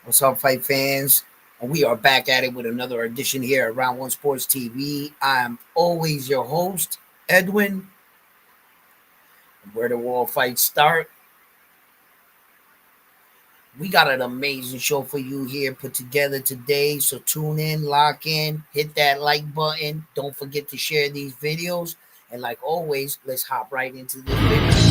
What's up, fight fans? And we are back at it with another edition here at Round One Sports TV. I'm always your host, Edwin. Where the world fights start. We got an amazing show for you here put together today. So tune in, lock in, hit that like button. Don't forget to share these videos. And like always, let's hop right into this video.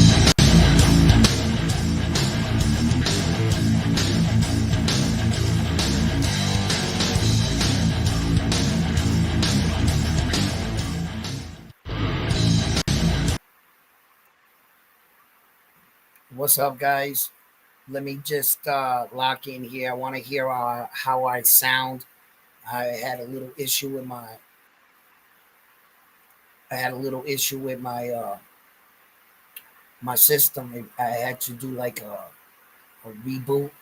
What's up, guys? Let me just lock in here. I want to hear how I sound. I had a little issue with my I had a little issue with my system. I had to do like a reboot.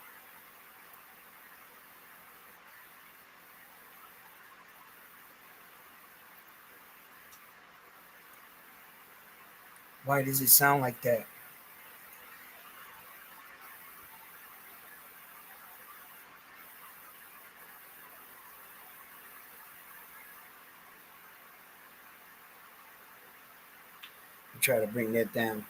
Why does it sound like that? I try to bring that down.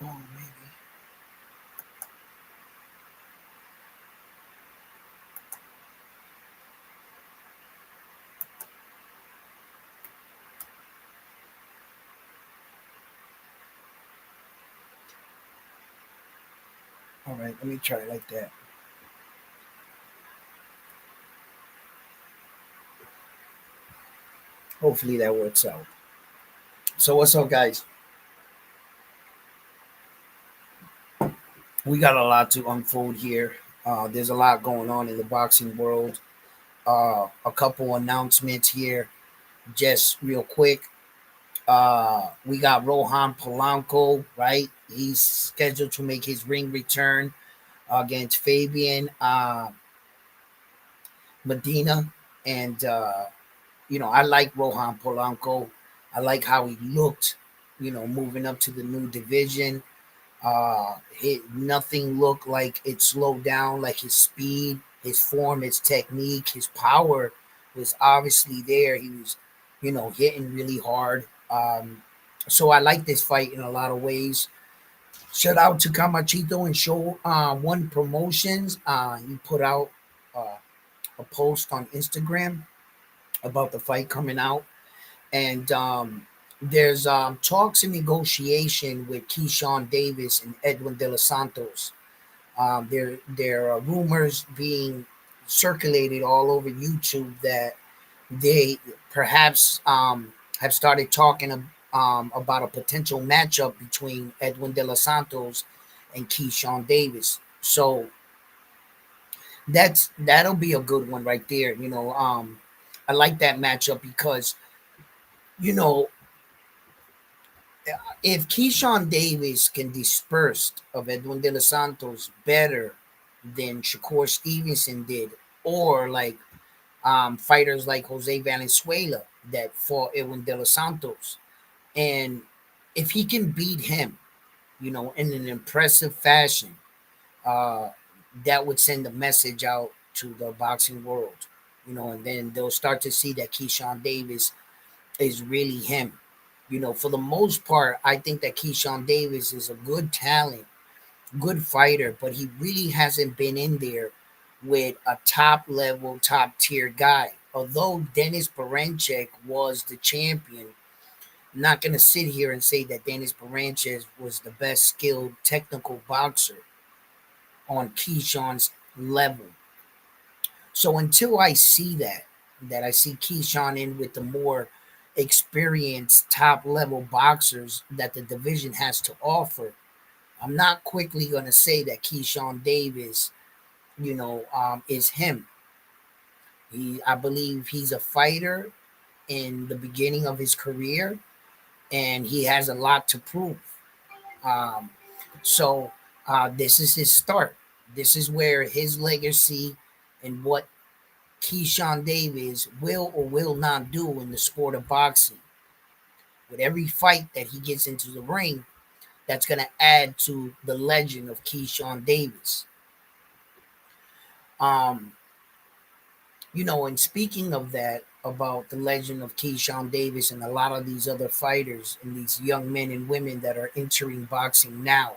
Oh, maybe. All right, let me try it like that. Hopefully that works out. So what's up, guys? We got a lot to unfold here. There's a lot going on in the boxing world. A couple announcements here, just real quick. We got Rohan Polanco, right? He's scheduled to make his ring return against Fabian Medina. And, I like Rohan Polanco. I like how he looked, moving up to the new division. Nothing looked like it slowed down, like his speed, his form, his technique, his power was obviously there. He was, hitting really hard. So I like this fight in a lot of ways. Shout out to Camachito and Show One Promotions. He put out uh, a post on Instagram about the fight coming out, and there's talks and negotiation with Keyshawn Davis and Edwin De Los Santos. There are rumors being circulated all over YouTube that they perhaps have started talking about a potential matchup between Edwin De Los Santos and Keyshawn Davis. So that'll be a good one right there. I like that matchup because you know if Keyshawn Davis can disperse of Edwin De Los Santos better than Shakur Stevenson did, or like fighters like Jose Valenzuela that fought Edwin De Los Santos, and if he can beat him, in an impressive fashion, uh, that would send a message out to the boxing world, and then they'll start to see that Keyshawn Davis is really him. For the most part, I think that Keyshawn Davis is a good talent, good fighter, but he really hasn't been in there with a top level, top tier guy. Although Dennis Barancek was the champion, I'm not going to sit here and say that Dennis Barancek was the best skilled technical boxer on Keyshawn's level. So until I see that I see Keyshawn in with the more experienced top level boxers that the division has to offer, I'm not quickly going to say that Keyshawn Davis, is him. I believe he's a fighter. in the beginning of his career, and he has a lot to prove. Um, so this is his start. This is where his legacy and what Keyshawn Davis will or will not do in the sport of boxing. With every fight that he gets into the ring, that's going to add to the legend of Keyshawn Davis. Um, and speaking of that, about the legend of Keyshawn Davis and a lot of these other fighters and these young men and women that are entering boxing now,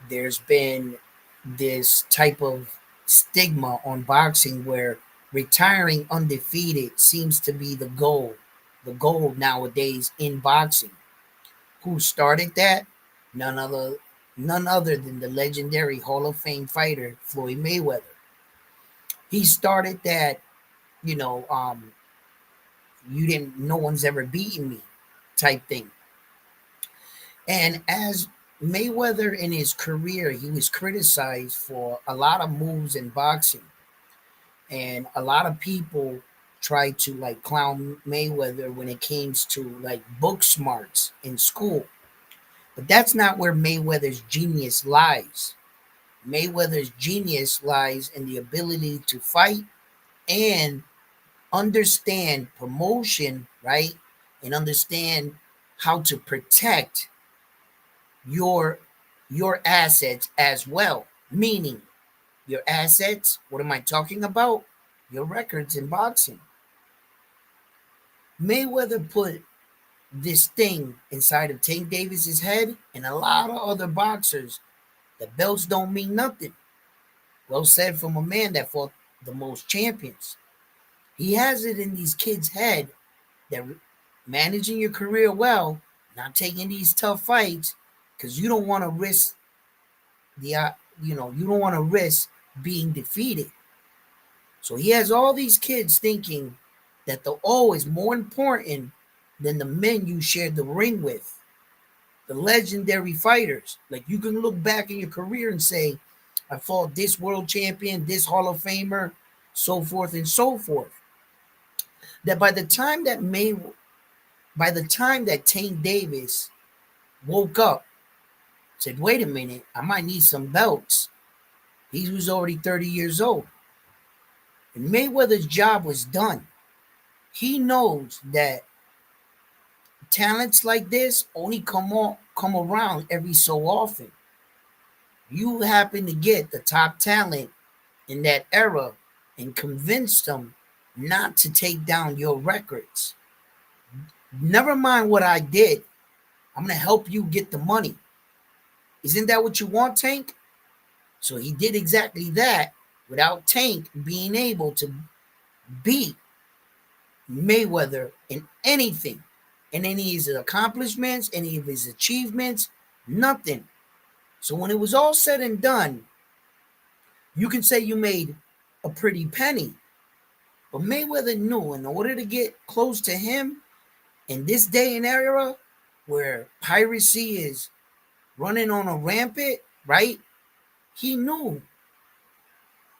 there's been this type of stigma on boxing where retiring undefeated seems to be the goal nowadays in boxing. Who started that? None other none other than the legendary Hall of Fame fighter Floyd Mayweather. He started that, you know, you didn't no one's ever beaten me type thing. And as Mayweather in his career, he was criticized for a lot of moves in boxing. And a lot of people tried to like clown Mayweather when it came to like book smarts in school. But that's not where Mayweather's genius lies. Mayweather's genius lies in the ability to fight and understand promotion, right? And understand how to protect your your assets as well. Meaning your assets, what am I talking about? Your records in boxing. Mayweather put this thing inside of Tank Davis's head and a lot of other boxers that belts don't mean nothing. Well said from a man that fought the most champions. He has it in these kids' head that managing your career well, not taking these tough fights, because you don't want to risk the you don't want to risk being defeated. So he has all these kids thinking that the O is more important than the men you shared the ring with, the legendary fighters. Like you can look back in your career and say, I fought this world champion, this Hall of Famer, so forth and so forth. That by the time that Tank Davis woke up, said, wait a minute, I might need some belts. He was already 30 years old. And Mayweather's job was done. He knows that talents like this only come around every so often. You happen to get the top talent in that era and convince them not to take down your records. Never mind what I did. I'm going to help you get the money. Isn't that what you want, Tank? So he did exactly that without Tank being able to beat Mayweather in anything, in any of his accomplishments, any of his achievements, nothing. So when it was all said and done, you can say you made a pretty penny. But Mayweather knew in order to get close to him in this day and era where piracy is running on a rampant, right? He knew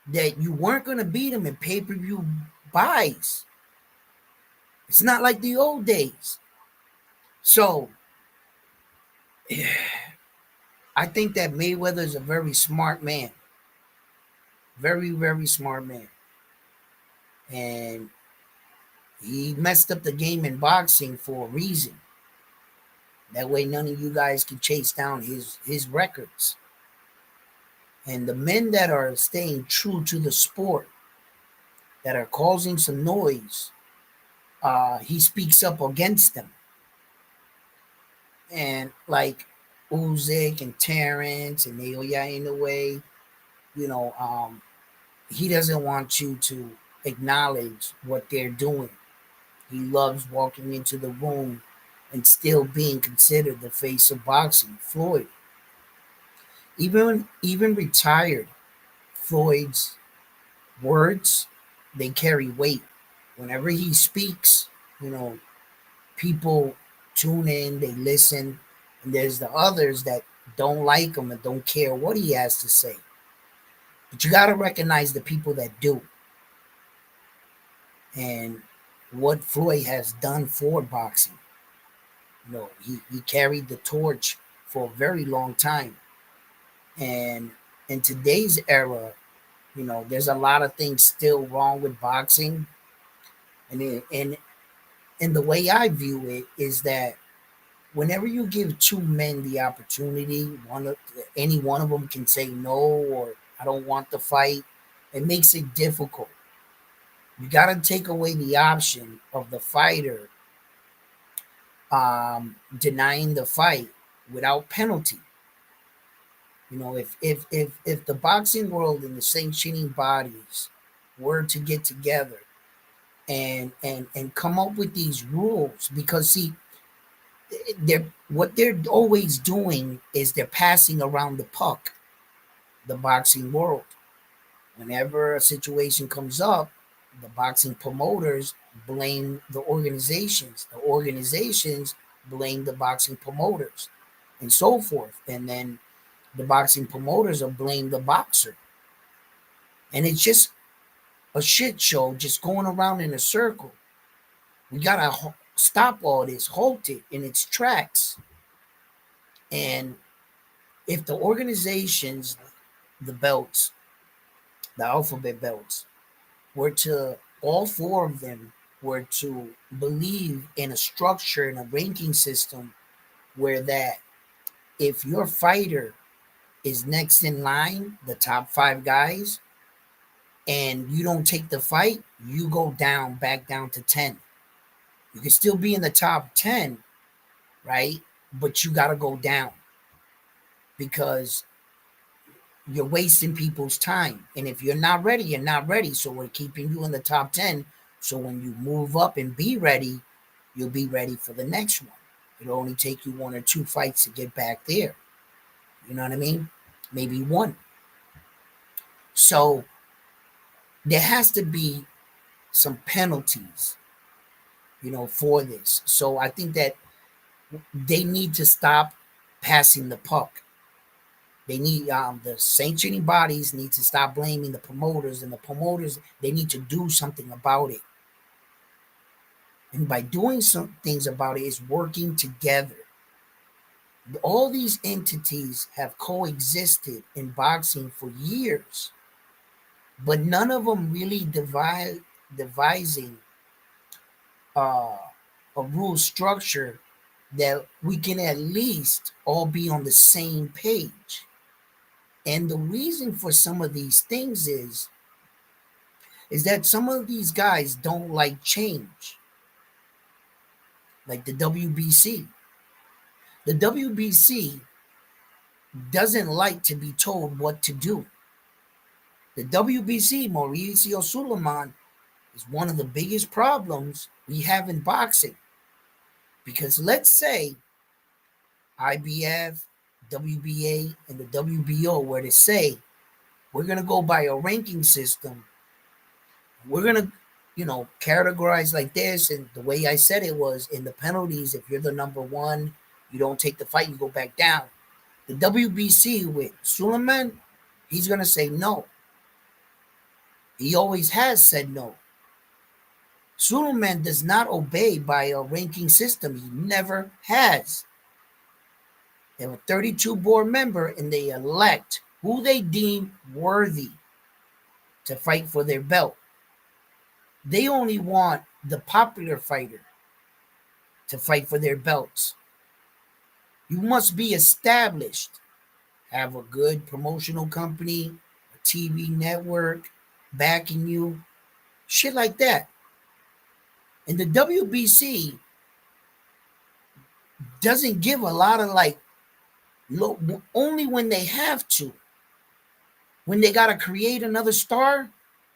that you weren't going to beat him in pay-per-view buys. It's not like the old days. So I think that Mayweather is a very smart man. Very, very smart man. And he messed up the game in boxing for a reason. That way none of you guys can chase down his records. And the men that are staying true to the sport, that are causing some noise, he speaks up against them. And like Usyk and Terrence and Naoya Inoue, you know, he doesn't want you to acknowledge what they're doing. He loves walking into the room and still being considered the face of boxing. Floyd, even retired, Floyd's words, they carry weight. Whenever he speaks, you know, people tune in, they listen, and there's the others that don't like him and don't care what he has to say. But you got to recognize the people that do. And what Floyd has done for boxing. He carried the torch for a very long time. And in today's era, there's a lot of things still wrong with boxing. And the way I view it is that whenever you give two men the opportunity, any one of them can say no, or I don't want the fight. It makes it difficult. You got to take away the option of the fighter denying the fight without penalty. If the boxing world and the sanctioning bodies were to get together and come up with these rules, because see, what they're always doing is they're passing around the puck, the boxing world. Whenever a situation comes up, the boxing promoters blame the organizations blame the boxing promoters, and so forth. And then the boxing promoters will blame the boxer. And it's just a shit show just going around in a circle. We gotta stop all this, halt it in its tracks. And if the organizations, the belts, the alphabet belts, were to, all four of them were to believe in a structure and a ranking system where that if your fighter is next in line, the top five guys, and you don't take the fight, you go down, back down to 10. You can still be in the top 10, right? But you got to go down because you're wasting people's time. And if you're not ready, you're not ready. So we're keeping you in the top 10. So when you move up and be ready, you'll be ready for the next one. It'll only take you one or two fights to get back there. You know what I mean? Maybe one. So there has to be some penalties, for this. So I think that they need to stop passing the puck. They need the sanctioning bodies need to stop blaming the promoters, and the promoters, they need to do something about it. And by doing some things about it is working together. All these entities have coexisted in boxing for years, but none of them really devising uh, a rule structure that we can at least all be on the same page. And the reason for some of these things is that some of these guys don't like change, like the WBC. The WBC doesn't like to be told what to do. The WBC, Mauricio Suleiman, is one of the biggest problems we have in boxing. Because let's say IBF, WBA, and the WBO were to say, we're going to go by a ranking system. We're going to, categorize like this. And the way I said it was in the penalties, if you're the number one, you don't take the fight, you go back down. The WBC with Suleiman, he's going to say no. He always has said no. Suleiman does not obey by a ranking system. He never has. They have a 32 board member and they elect who they deem worthy to fight for their belt. They only want the popular fighter to fight for their belts. You must be established, have a good promotional company, a TV network backing you, shit like that. And the WBC doesn't give a lot of only when they have to. When they got to create another star,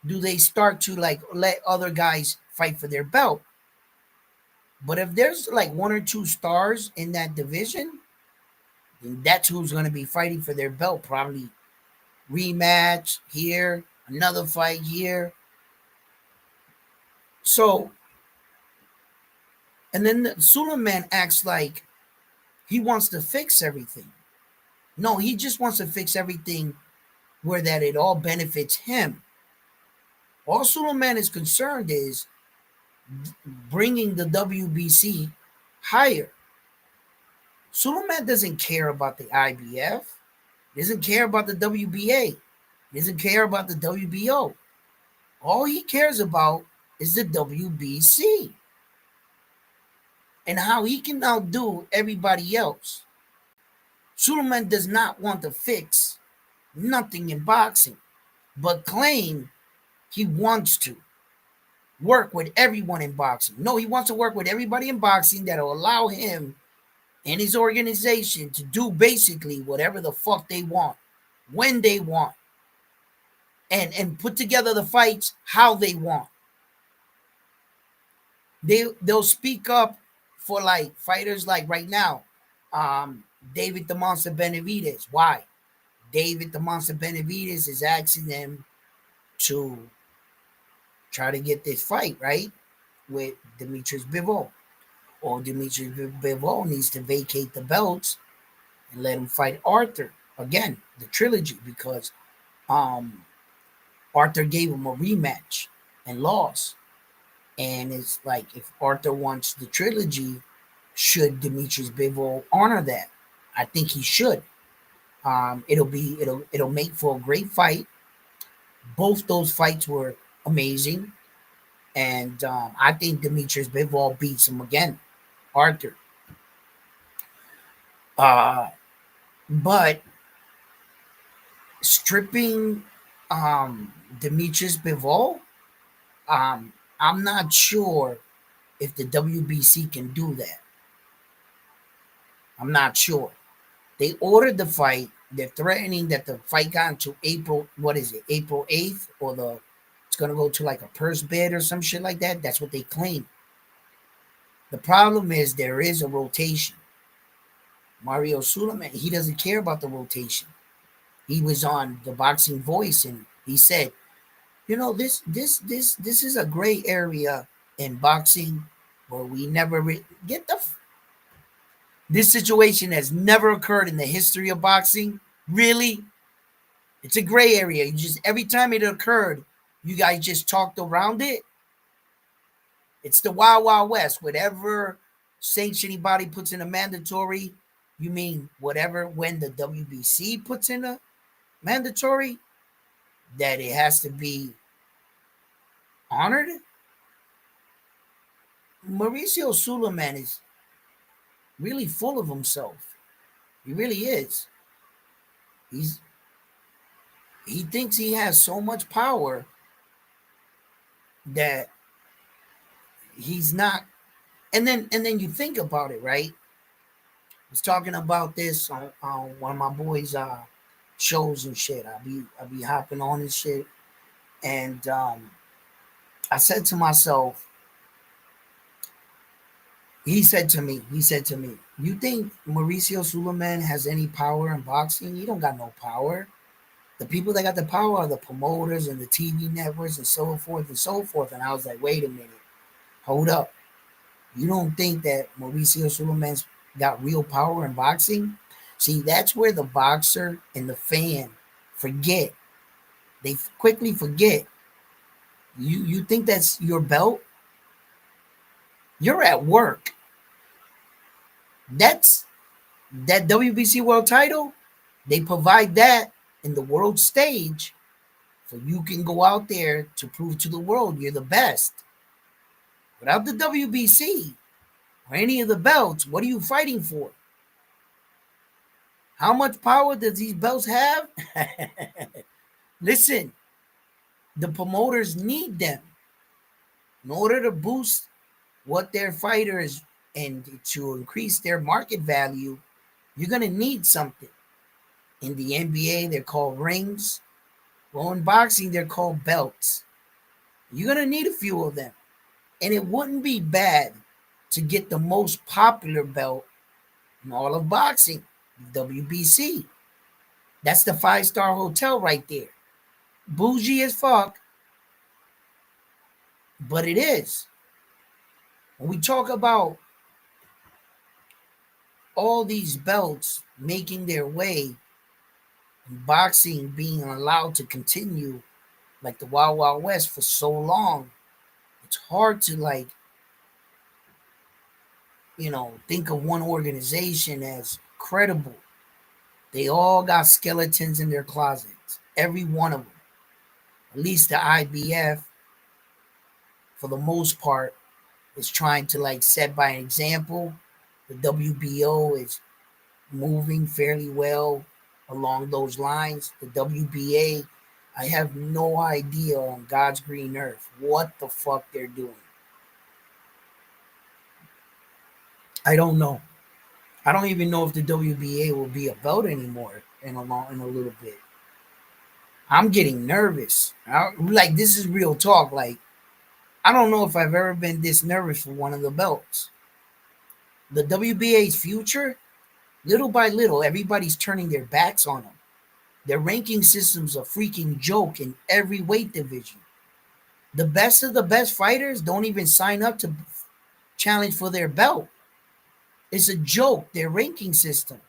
do they start to let other guys fight for their belt. But if there's one or two stars in that division, then that's who's going to be fighting for their belt. Probably rematch here, another fight here. So, and then Suleiman acts like he wants to fix everything. No, he just wants to fix everything where that it all benefits him. All Suleiman is concerned is bringing the WBC higher. Suleiman doesn't care about the IBF, doesn't care about the WBA, doesn't care about the WBO. All he cares about is the WBC and how he can outdo everybody else. Suleiman does not want to fix nothing in boxing, but claim he wants to work with everyone in boxing. No, he wants to work with everybody in boxing that'll allow him and his organization to do basically whatever the fuck they want, when they want, and put together the fights how they want. They'll speak up for like fighters like right now, David the Monster Benavidez. Why? David the Monster Benavidez is asking them to try to get this fight right with Demetrius Bivol, or Demetrius Bivol needs to vacate the belts and let him fight Arthur again, the trilogy, because um Arthur gave him a rematch and lost. And it's like if Arthur wants the trilogy, should Demetrius Bivol honor that? I think he should. It'll make for a great fight. Both those fights were amazing, and I think Demetrius Bivol beats him again, Arthur. Uh, but stripping Demetrius Bivol, I'm not sure if the WBC can do that. I'm not sure. They ordered the fight. They're threatening that the fight got into April. What is it? April 8th, or it's gonna go to like a purse bid or some shit like that. That's what they claim. The problem is there is a rotation. Mario Suleiman, he doesn't care about the rotation. He was on the Boxing Voice and he said, this is a gray area in boxing where we never get the this situation has never occurred in the history of boxing. Really? It's a gray area. You just every time it occurred, you guys just talked around it. It's the Wild Wild West. Whatever sanctioning body puts in a mandatory, you mean whatever when the WBC puts in a mandatory, that it has to be honored? Mauricio Suleiman is really full of himself. He really is. He's he thinks he has so much power that he's not. And then you think about it, right? I was talking about this on one of my boys' shows and shit. I be hopping on and shit, and I said to myself, he said to me, you think Mauricio Suleiman has any power in boxing? He don't got no power. The people that got the power are the promoters and the TV networks and so forth and so forth. And I was like, wait a minute, hold up. You don't think that Mauricio Suleiman's got real power in boxing? See, that's where the boxer and the fan forget. They quickly forget. You think that's your belt? You're at work. That's that WBC world title. They provide that in the world stage so you can go out there to prove to the world you're the best. Without the WBC or any of the belts, what are you fighting for? How much power does these belts have? Listen, the promoters need them in order to boost what their fighters and to increase their market value. You're going to need something. In the NBA, they're called rings. Well, in boxing, they're called belts. You're going to need a few of them. And it wouldn't be bad to get the most popular belt in all of boxing, WBC. That's the five-star hotel right there. Bougie as fuck, but it is. When we talk about all these belts making their way, and boxing being allowed to continue like the Wild Wild West for so long, it's hard to like think of one organization as credible. They all got skeletons in their closets. Every one of them. At least the IBF, for the most part, is trying to like set by an example. The WBO is moving fairly well along those lines. The WBA, I have no idea on God's green earth what the fuck they're doing. I don't know. I don't even know if the WBA will be a belt anymore in a little bit. I'm getting nervous. Like this is real talk. Like I don't know if I've ever been this nervous for one of the belts. The WBA's future, little by little, everybody's turning their backs on them. Their ranking system's a freaking joke in every weight division. The best of the best fighters don't even sign up to challenge for their belt. It's a joke, their ranking system.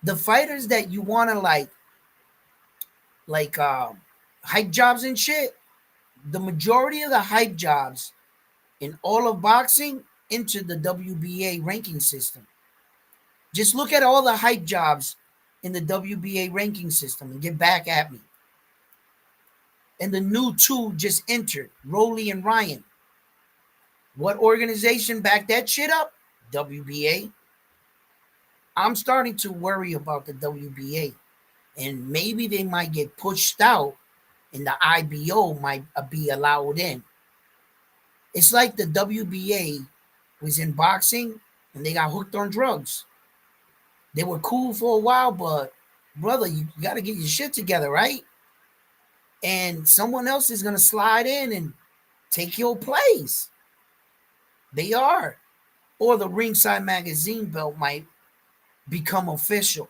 The fighters that you want to like hype jobs and shit, the majority of the hype jobs in all of boxing into the WBA ranking system. Just look at all the hype jobs in the WBA ranking system and get back at me. And the new two just entered, Rolly and Ryan. What organization backed that shit up? WBA. I'm starting to worry about the WBA. And maybe they might get pushed out and the IBO might be allowed in. It's like the WBA was in boxing and they got hooked on drugs. They were cool for a while, but brother, you got to get your shit together, right? And someone else is going to slide in and take your place. They are. Or the Ringside Magazine belt might become official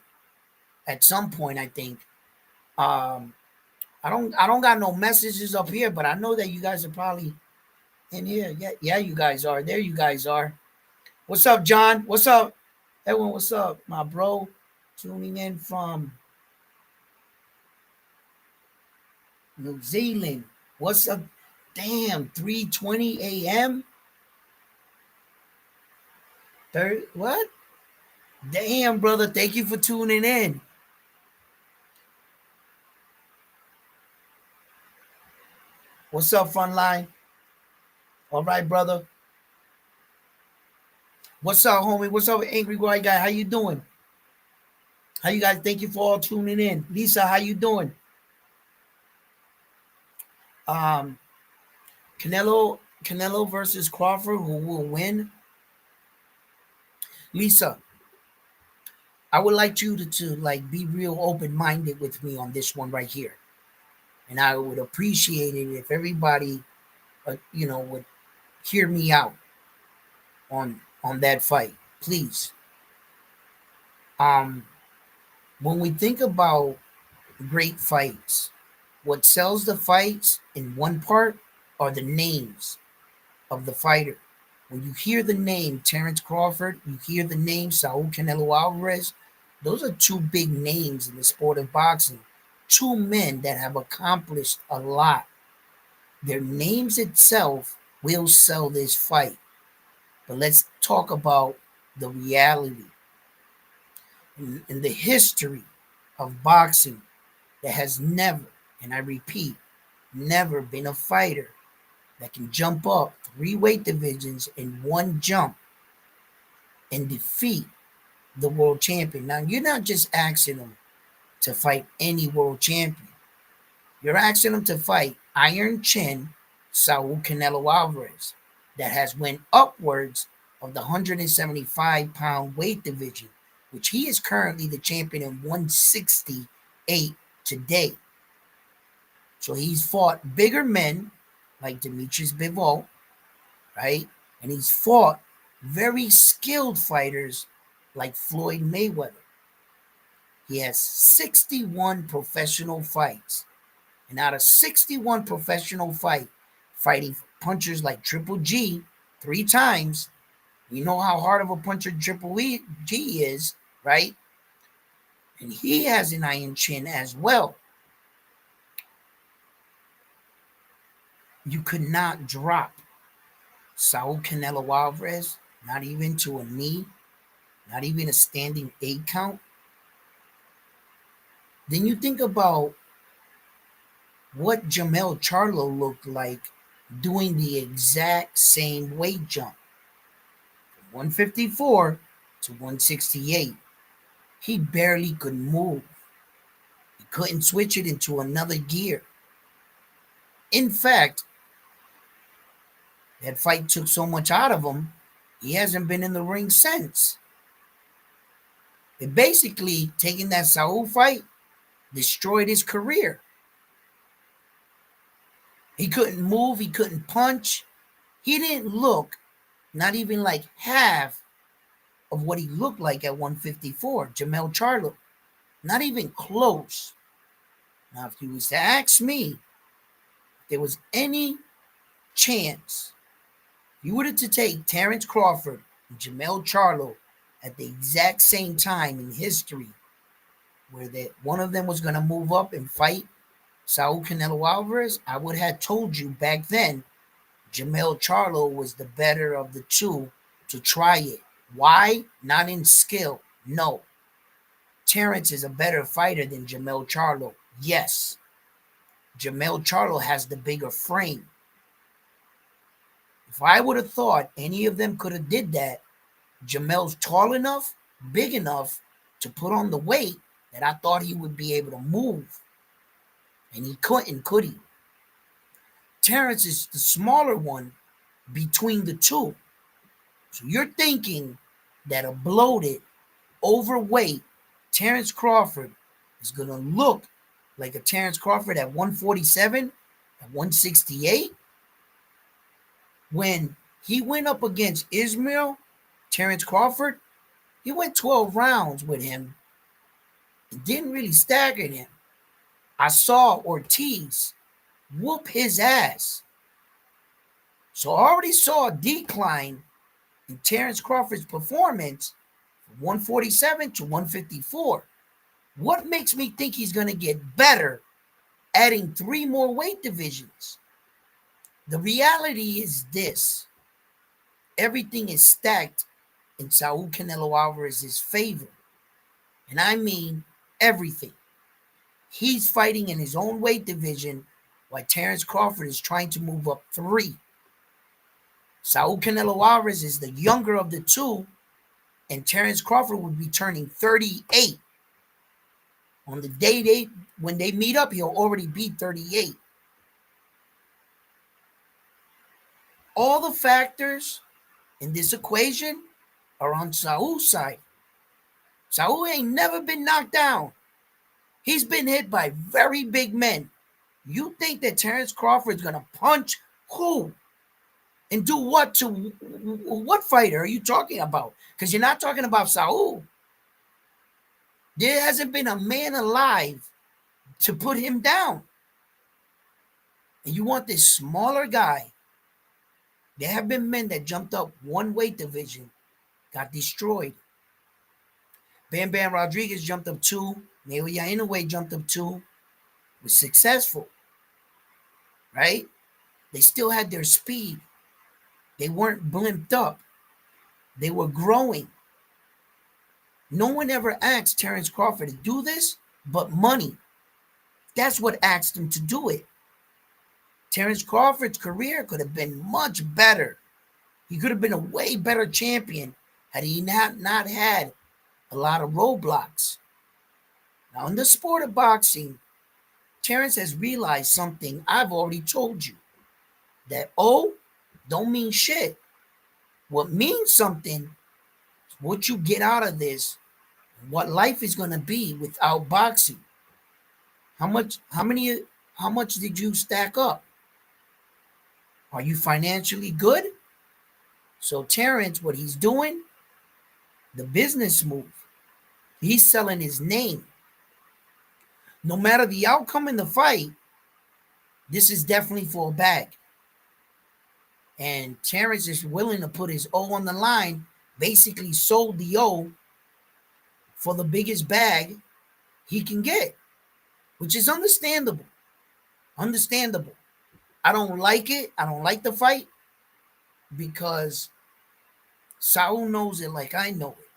at some point, I think. Um, I don't got no messages up here, but I know that you guys are probably in here. Yeah, yeah, you guys are. There you guys are. What's up, John? What's up? Everyone, what's up? My bro tuning in from New Zealand. What's up? Damn, 3:20 a.m. Third what? Damn, brother. Thank you for tuning in. What's up, Frontline? All right, brother. What's up, homie? What's up, Angry White Guy? How you doing? How you guys? Thank you for all tuning in. Lisa, how you doing? Um, Canelo versus Crawford, who will win? Lisa, I would like you to like be real open minded with me on this one right here, and I would appreciate it if everybody, would hear me out on that fight, please. Um, when we think about great fights, what sells the fights in one part are the names of the fighter. When you hear the name Terrence Crawford, you hear the name Saul Canelo Alvarez, those are two big names in the sport of boxing. Two men that have accomplished a lot. Their names itself will sell this fight. But let's talk about the reality in the history of boxing. There has never, and I repeat, never been a fighter that can jump up three weight divisions in one jump and defeat the world champion. Now, you're not just asking him to fight any world champion. You're asking him to fight Iron Chin Saul Canelo Alvarez that has went upwards of the 175-pound weight division, which he is currently the champion in 168 today. So he's fought bigger men like Demetrius Bivol, right? And he's fought very skilled fighters like Floyd Mayweather. He has 61 professional fights. And out of 61 professional fighting punchers like Triple G three times, you know how hard of a puncher Triple G is, right? And he has an iron chin as well. You could not drop Saul Canelo Alvarez. not even to a knee, not even a standing 8 count, then you think about what Jermell Charlo looked like doing the exact same weight jump from 154 to 168. He barely could move. He couldn't switch it into another gear. In fact, that fight took so much out of him, he hasn't been in the ring since. It basically, taking that Saul fight, destroyed his career. He couldn't move, he couldn't punch. He didn't look not even like half of what he looked like at 154, Jermell Charlo. Not even close. Now, if you was to ask me, if there was any chance, if you were to take Terrence Crawford and Jermell Charlo at the exact same time in history, where that one of them was going to move up and fight Saul Canelo Alvarez, I would have told you back then Jermell Charlo was the better of the two to try it. Why? Not in skill. No. Terrence is a better fighter than Jermell Charlo. Yes. Jermell Charlo has the bigger frame. If I would have thought any of them could have did that, Jermell's tall enough, big enough to put on the weight that I thought he would be able to move. And he couldn't, could he? Terrence is the smaller one between the two. So you're thinking that a bloated, overweight Terrence Crawford is going to look like a Terrence Crawford at 147, at 168? When he went up against Ismail, Terrence Crawford, he went 12 rounds with him. It didn't really stagger him. I saw Ortiz whoop his ass. So I already saw a decline in Terrence Crawford's performance from 147 to 154. What makes me think he's going to get better adding 3 more weight divisions? The reality is this. Everything is stacked in Saul Canelo Alvarez's favor. And I mean everything. He's fighting in his own weight division while Terrence Crawford is trying to move up 3. Saul Canelo Alvarez is the younger of the two, and Terrence Crawford would be turning 38. On the day when they meet up, he'll already be 38. All the factors in this equation are on Saul's side. Saul ain't never been knocked down. He's been hit by very big men. You think that Terrence Crawford's going to punch who? And do what to what fighter are you talking about? Because you're not talking about Saul. There hasn't been a man alive to put him down. And you want this smaller guy. There have been men that jumped up one weight division, got destroyed. Bam Bam Rodriguez jumped up 2. Naoya Inoue jumped up 2. Was successful. Right? They still had their speed. They weren't blimped up. They were growing. No one ever asked Terrence Crawford to do this, but money. That's what asked him to do it. Terrence Crawford's career could have been much better. He could have been a way better champion had he not had a lot of roadblocks. Now, in the sport of boxing, Terrence has realized something I've already told you. That don't mean shit. What means something is what you get out of this, what life is going to be without boxing. How much did you stack up? Are you financially good? So Terrence, what he's doing, the business move, he's selling his name. No matter the outcome in the fight, this is definitely for a bag. And Terrence is willing to put his O on the line, basically sold the O for the biggest bag he can get, which is understandable. Understandable. I don't like it. I don't like the fight because Saul knows it like I know it.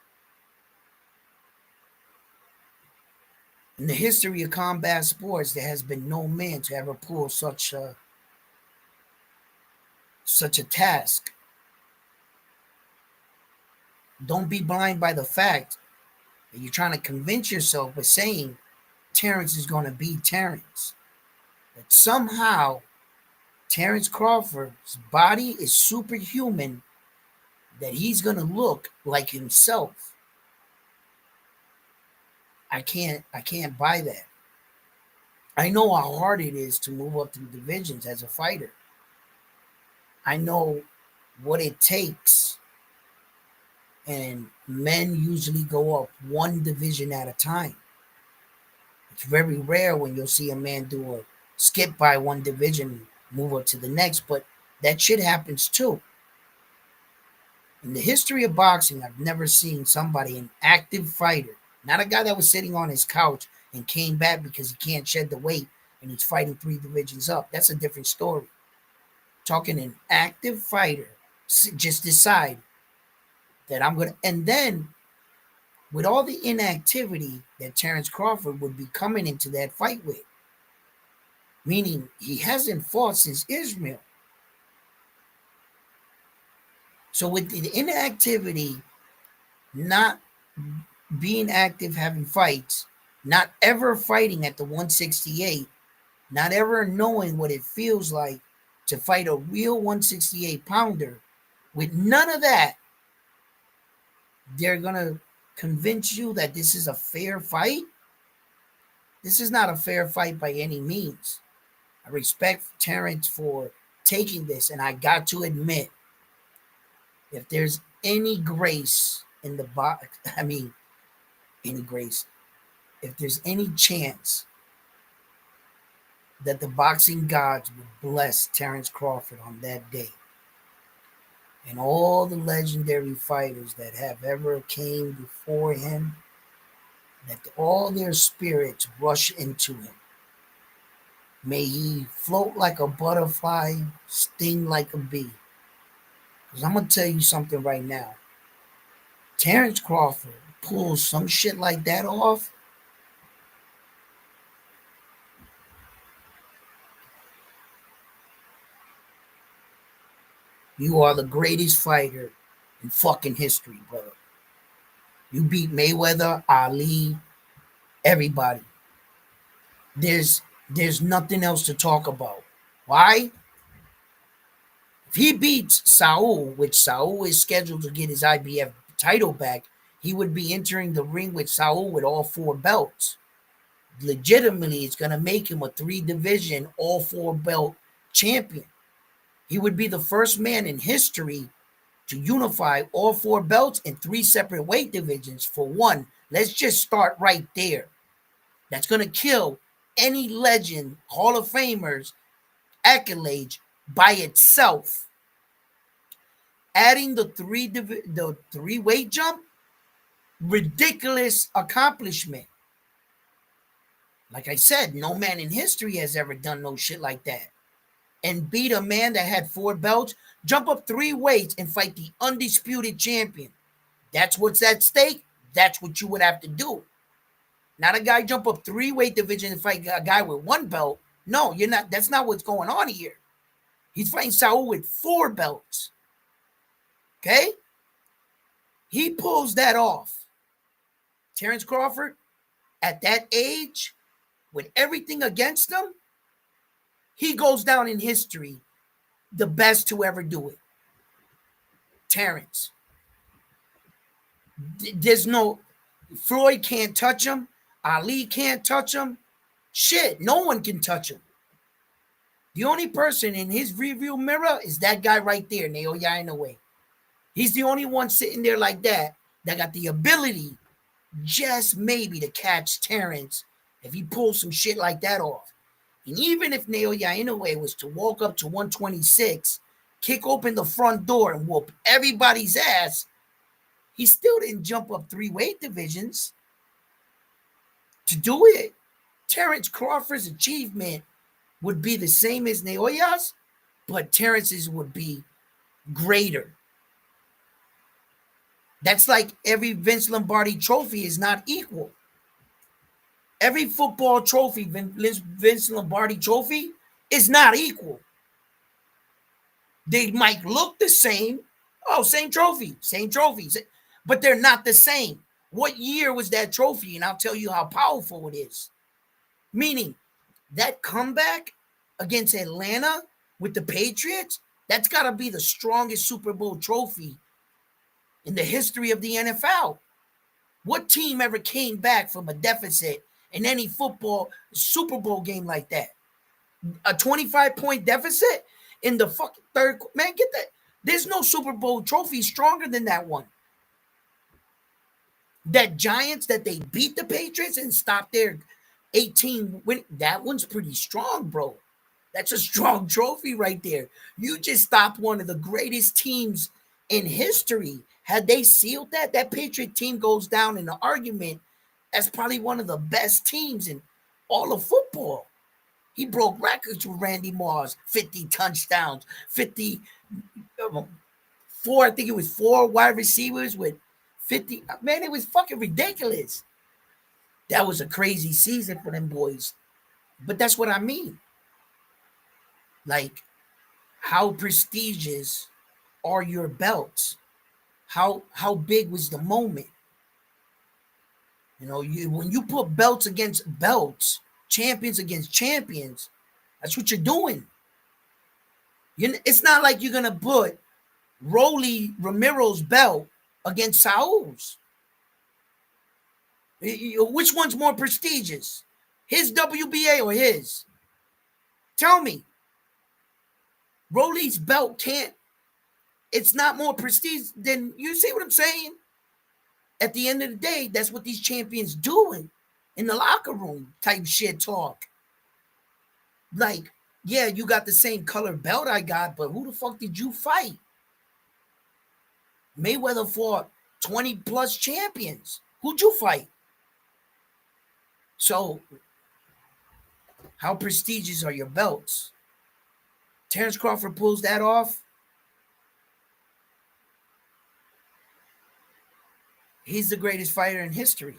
In the history of combat sports, there has been no man to ever pull such a task. Don't be blind by the fact that you're trying to convince yourself by saying Terrence is going to beat Terrence. That somehow Terrence Crawford's body is superhuman, that he's going to look like himself. I can't buy that. I know how hard it is to move up the divisions as a fighter. I know what it takes, and men usually go up one division at a time. It's very rare when you'll see a man do a skip by one division, move up to the next, but that shit happens too. In the history of boxing, I've never seen somebody, an active fighter, not a guy that was sitting on his couch and came back because he can't shed the weight and he's fighting three divisions up. That's a different story. Talking an active fighter, just decide that I'm going to, and then with all the inactivity that Terrence Crawford would be coming into that fight with, meaning he hasn't fought since Israel. So with the inactivity, not being active, having fights, not ever fighting at the 168, not ever knowing what it feels like to fight a real 168 pounder, with none of that, they're going to convince you that this is a fair fight. This is not a fair fight by any means. I respect Terrence for taking this, and I got to admit, if there's any grace in the box, I mean, any grace, if there's any chance that the boxing gods would bless Terrence Crawford on that day, and all the legendary fighters that have ever came before him, that all their spirits rush into him. May he float like a butterfly, sting like a bee. Because I'm going to tell you something right now. Terrence Crawford pulls some shit like that off. You are the greatest fighter in fucking history, brother. You beat Mayweather, Ali, everybody. There's nothing else to talk about. Why? If he beats Saul, which Saul is scheduled to get his IBF title back, he would be entering the ring with Saul with all four belts. Legitimately, it's going to make him a three-division, all four belt champion. He would be the first man in history to unify all four belts in three separate weight divisions. For one, let's just start right there. That's going to kill any legend, Hall of Famers, accolades by itself. Adding the three weight jump, ridiculous accomplishment. Like I said, no man in history has ever done no shit like that. And beat a man that had four belts, jump up three weights and fight the undisputed champion. That's what's at stake. That's what you would have to do. Not a guy jump up three weight division and fight a guy with one belt. No, you're not. That's not what's going on here. He's fighting Saul with four belts. Okay? He pulls that off. Terrence Crawford, at that age, with everything against him, he goes down in history, the best to ever do it. Terrence. There's no, Floyd can't touch him. Ali can't touch him. Shit, no one can touch him. The only person in his rearview mirror is that guy right there, Naoya Inoue. He's the only one sitting there like that got the ability, just maybe, to catch Terrence if he pulls some shit like that off. And even if Naoya Inoue was to walk up to 126, kick open the front door and whoop everybody's ass, he still didn't jump up three weight divisions to do it. Terrence Crawford's achievement would be the same as Naoya's, but Terrence's would be greater. That's like every Vince Lombardi trophy is not equal. Every football trophy, Vince Lombardi trophy, is not equal. They might look the same. Oh, same trophy, same trophies, but they're not the same. What year was that trophy? And I'll tell you how powerful it is. Meaning, that comeback against Atlanta with the Patriots, that's got to be the strongest Super Bowl trophy in the history of the NFL. What team ever came back from a deficit in any football Super Bowl game like that? A 25-point deficit in the fucking third. Man, get that. There's no Super Bowl trophy stronger than that one. That Giants that they beat the Patriots and stopped their 18 win. That one's pretty strong, bro. That's a strong trophy right there. You just stopped one of the greatest teams in history. Had they sealed that, that Patriot team goes down in the argument as probably one of the best teams in all of football. He broke records with Randy Moss, 50 touchdowns, 50, four, I think it was 4 wide receivers with 50. Man, it was fucking ridiculous. That was a crazy season for them boys. But that's what I mean. Like, how prestigious are your belts? How big was the moment? You know, when you put belts against belts, champions against champions, that's what you're doing. It's not like you're gonna put Rolly Romero's belt against Saul's. Which one's more prestigious? His WBA or his? Tell me. Rolly's belt can't. It's not more prestige than, you see what I'm saying? At the end of the day, that's what these champions doing in the locker room type shit talk. Like, yeah, you got the same color belt I got, but who the fuck did you fight? Mayweather fought 20 plus champions. Who'd you fight? So, how prestigious are your belts? Terrence Crawford pulls that off. He's the greatest fighter in history.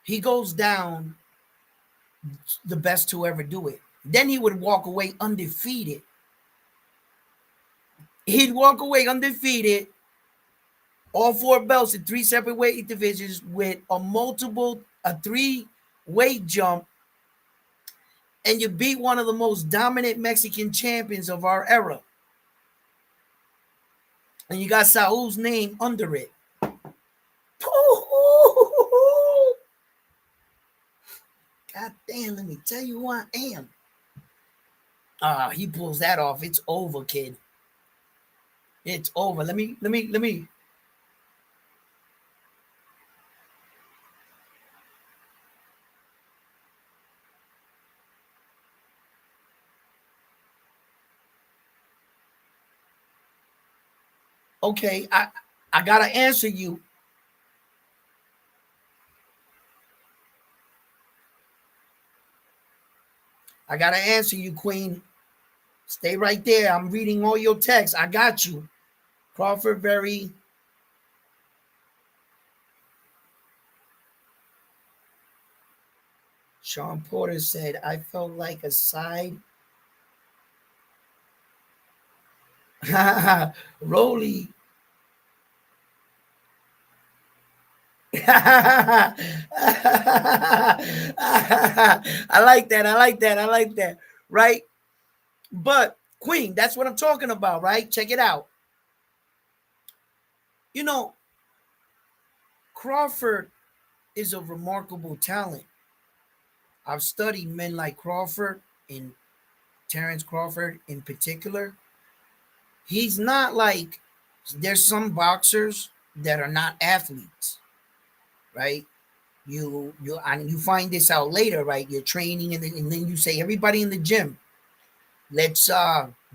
He goes down the best to ever do it. Then he would walk away undefeated. He'd walk away undefeated, all 4 belts in 3 separate weight divisions with a 3 weight jump, and you beat one of the most dominant Mexican champions of our era. And you got Saul's name under it. God damn, let me tell you who I am. He pulls that off. It's over, kid. It's over. Let me. Okay, I gotta answer you. I gotta answer you, Queen. Stay right there. I'm reading all your texts. I got you. Crawford Berry. Sean Porter said, I felt like a side. Rolly. I like that. I like that. I like that. Right? But, Queen, that's what I'm talking about, right? Check it out. You know, Crawford is a remarkable talent. I've studied men like Crawford and Terrence Crawford in particular. He's not like, there's some boxers that are not athletes, right? You find this out later, right? You're training, and then you say, everybody in the gym, let's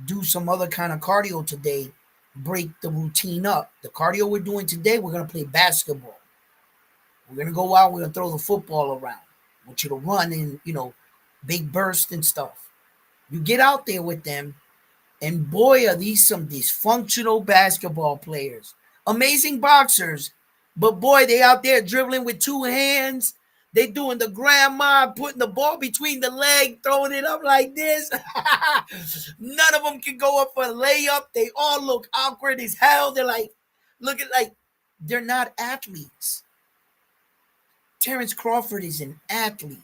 do some other kind of cardio today. Break the routine up. The cardio we're doing today, we're gonna play basketball. We're gonna go out. We're gonna throw the football around. I want you to run in, big bursts and stuff. You get out there with them, and boy, are these some dysfunctional basketball players. Amazing boxers, but boy, they out there dribbling with two hands. They doing the grandma, putting the ball between the leg, throwing it up like this. None of them can go up for a layup. They all look awkward as hell. They're like, look at like they're not athletes. Terrence Crawford is an athlete.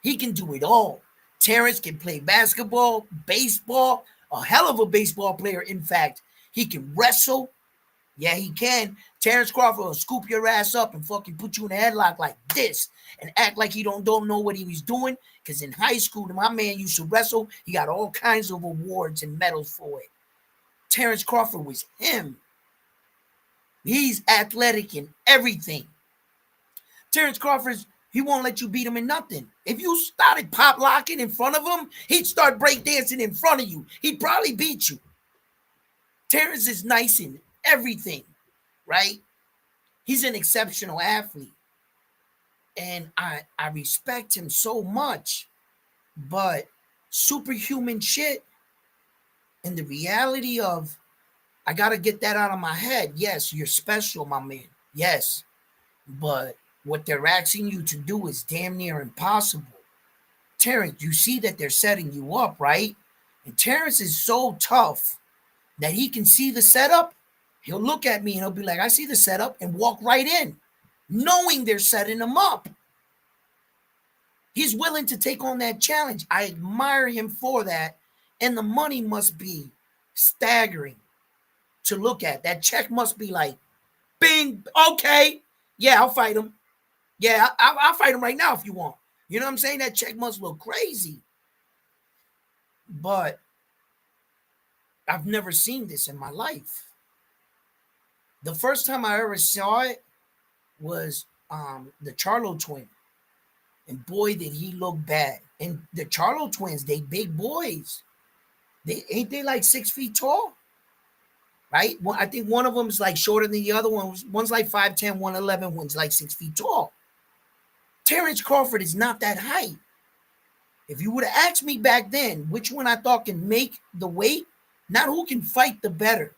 He can do it all. Terrence can play basketball, baseball, a hell of a baseball player. In fact, he can wrestle. Yeah, he can. Terrence Crawford will scoop your ass up and fucking put you in a headlock like this and act like he don't know what he was doing. Because in high school, my man used to wrestle. He got all kinds of awards and medals for it. Terrence Crawford was him. He's athletic in everything. Terrence Crawford, he won't let you beat him in nothing. If you started pop locking in front of him, he'd start breakdancing in front of you. He'd probably beat you. Terrence is nice in everything, right? He's an exceptional athlete. And I respect him so much. But superhuman shit and the reality of, I got to get that out of my head. Yes, you're special, my man. Yes. But what they're asking you to do is damn near impossible. Terrence, you see that they're setting you up, right? And Terrence is so tough that he can see the setup. He'll look at me and he'll be like, I see the setup, and walk right in, knowing they're setting him up. He's willing to take on that challenge. I admire him for that. And the money must be staggering to look at. That check must be like, bing, okay, yeah, I'll fight him. Yeah, I'll fight him right now if you want. You know what I'm saying? That check must look crazy. But I've never seen this in my life. The first time I ever saw it was the Charlo twin. And boy, did he look bad. And the Charlo twins, they big boys. Ain't they like 6 feet tall? Right? Well, I think one of them is like shorter than the other one. One's like 5'10", 111, one's like 6 feet tall. Terrence Crawford is not that height. If you would have asked me back then which one I thought can make the weight, not who can fight the better.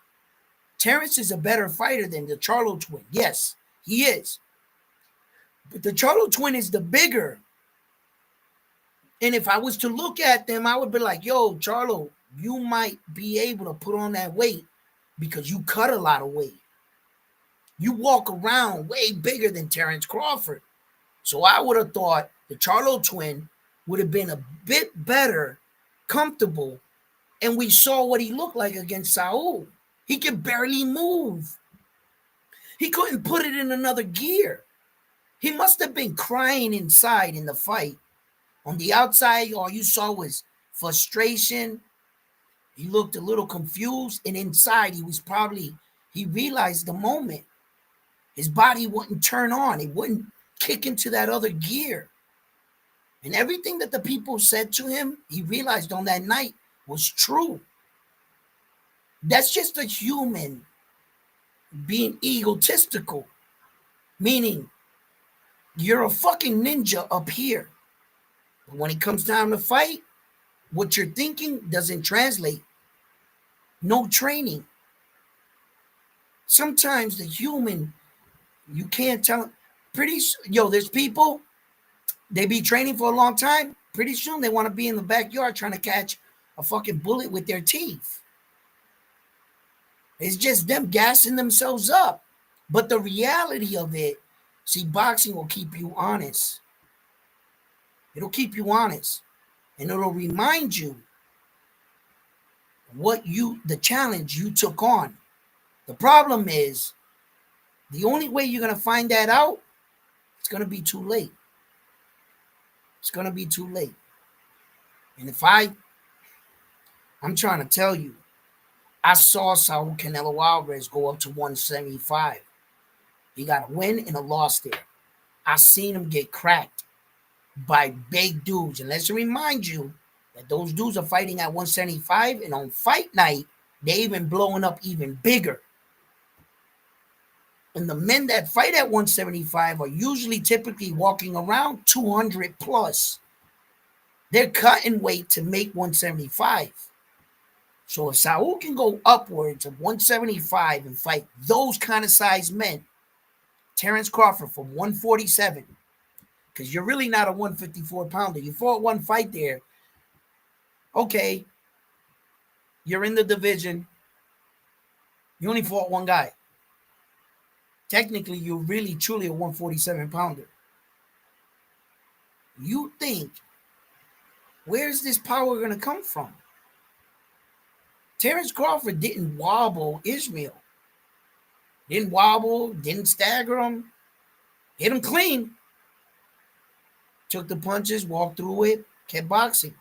Terrence is a better fighter than the Charlo twin. Yes, he is. But the Charlo twin is the bigger. And if I was to look at them, I would be like, yo, Charlo, you might be able to put on that weight because you cut a lot of weight. You walk around way bigger than Terrence Crawford. So I would have thought the Charlo twin would have been a bit better, comfortable, and we saw what he looked like against Saul. He could barely move. He couldn't put it in another gear. He must have been crying inside in the fight. On the outside, all you saw was frustration. He looked a little confused, and inside he realized the moment. His body wouldn't turn on. It wouldn't kick into that other gear. And everything that the people said to him, he realized on that night was true. That's just a human being egotistical, meaning you're a fucking ninja up here. But when it comes time to fight, what you're thinking doesn't translate. No training. Sometimes the human, you can't tell. There's people, they be training for a long time. Pretty soon they want to be in the backyard trying to catch a fucking bullet with their teeth. It's just them gassing themselves up. But the reality of it, see, boxing will keep you honest. It'll keep you honest. And it'll remind you the challenge you took on. The problem is, the only way you're going to find that out, it's going to be too late. It's going to be too late. And I'm trying to tell you, I saw Saul Canelo Alvarez go up to 175. He got a win and a loss there. I seen him get cracked by big dudes. And let's remind you that those dudes are fighting at 175, and on fight night, they even blowing up even bigger. And the men that fight at 175 are usually typically walking around 200 plus. They're cutting weight to make 175. So if Saul can go upwards of 175 and fight those kind of size men, Terrence Crawford from 147, because you're really not a 154 pounder. You fought one fight there. Okay, you're in the division. You only fought one guy. Technically, you're really truly a 147 pounder. You think, where's this power going to come from? Terrence Crawford didn't wobble Ishmael. Didn't wobble, didn't stagger him. Hit him clean. Took the punches, walked through it, kept boxing.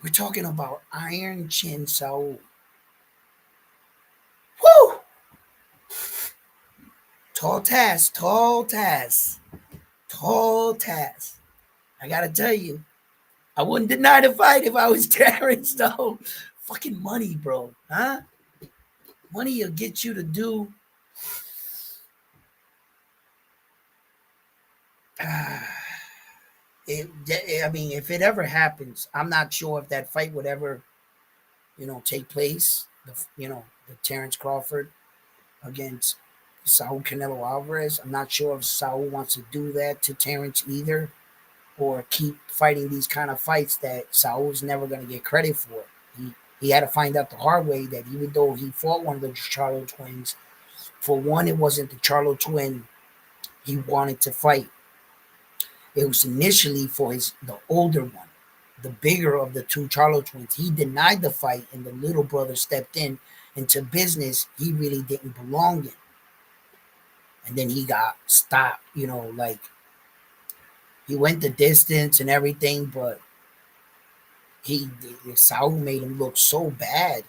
We're talking about Iron Chin Saul. Woo! Tall task, tall task, tall task. I gotta tell you, I wouldn't deny the fight if I was Terrence, though. Fucking money, bro. Huh? Money will get you to do. I mean, if it ever happens, I'm not sure if that fight would ever, take place. The Terrence Crawford against Saul Canelo Alvarez. I'm not sure if Saul wants to do that to Terrence either, or keep fighting these kind of fights that Saul's never going to get credit for. He had to find out the hard way that even though he fought one of the Charlo twins, for one, it wasn't the Charlo twin he wanted to fight. It was initially for the older one, the bigger of the two Charlo twins. He denied the fight, and the little brother stepped in into business he really didn't belong in. And then he got stopped, like he went the distance and everything, but Saul made him look so bad.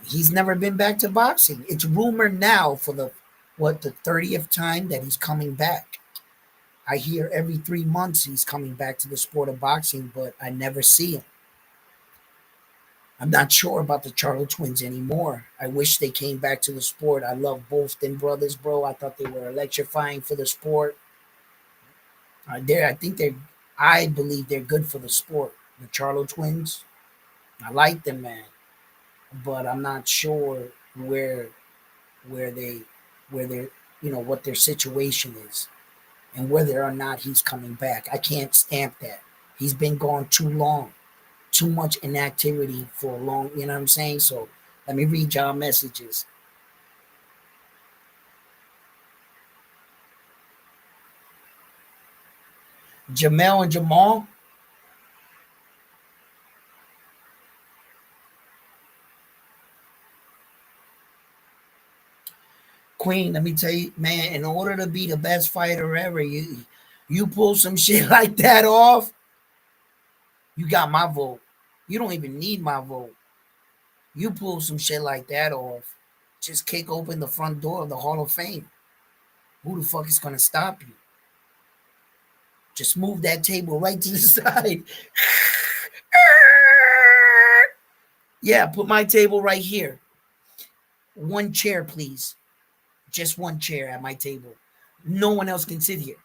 He's never been back to boxing. It's rumored now for the 30th time that he's coming back. I hear every 3 months he's coming back to the sport of boxing, but I never see him. I'm not sure about the Charlo twins anymore. I wish they came back to the sport. I love both them brothers, bro. I thought they were electrifying for the sport. I believe they're good for the sport. The Charlo twins, I like them, man, but I'm not sure where they where they what their situation is and whether or not he's coming back. I can't stamp that. He's been gone too long, too much inactivity for a long. You know what I'm saying? So let me read y'all messages. Jamel and Jamal. Queen, let me tell you, man, in order to be the best fighter ever, you pull some shit like that off, you got my vote. You don't even need my vote. You pull some shit like that off, just kick open the front door of the Hall of Fame. Who the fuck is gonna stop you? Just move that table right to the side. Yeah, put my table right here. One chair, please. Just one chair at my table. No one else can sit here.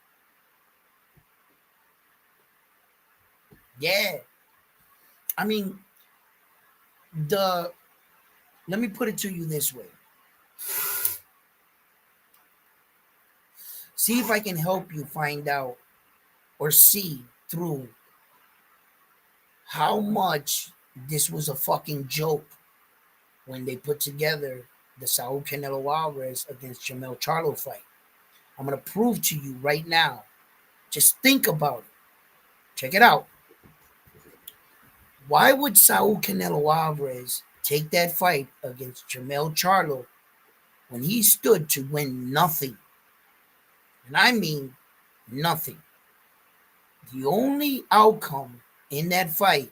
Yeah. I mean, let me put it to you this way. See if I can help you find out or see through how much this was a fucking joke when they put together the Saul Canelo Alvarez against Jermell Charlo fight. I'm going to prove to you right now. Just think about it. Check it out. Why would Saul Canelo Alvarez take that fight against Jermell Charlo when he stood to win nothing? And I mean nothing. The only outcome in that fight,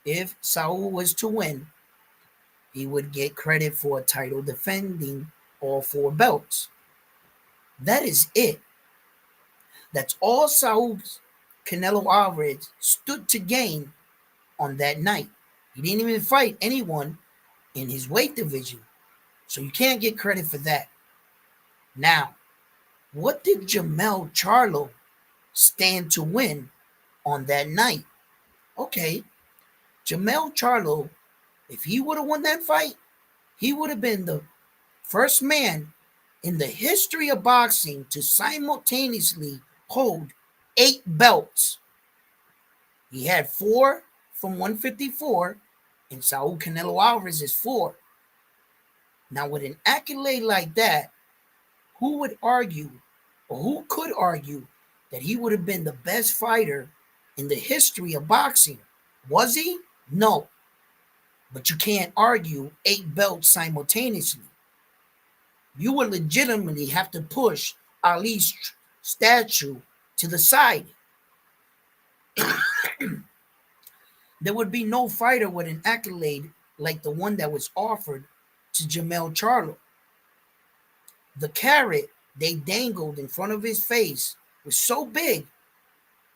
if Saul was to win, he would get credit for a title defending all 4 belts. That is it. That's all Saul Canelo Alvarez stood to gain on that night. He didn't even fight anyone in his weight division. So you can't get credit for that. Now, what did Jermell Charlo stand to win on that night? Okay, Jamel Charlo, if he would have won that fight, he would have been the first man in the history of boxing to simultaneously hold 8 belts. He had 4 from 154, and Saul Canelo Alvarez is 4. Now, with an accolade like that, who would argue, or who could argue, that he would have been the best fighter in the history of boxing? Was he? No. But you can't argue 8 belts simultaneously. You would legitimately have to push Ali's statue to the side. There would be no fighter with an accolade like the one that was offered to Jamel Charlo. The carrot they dangled in front of his face was so big,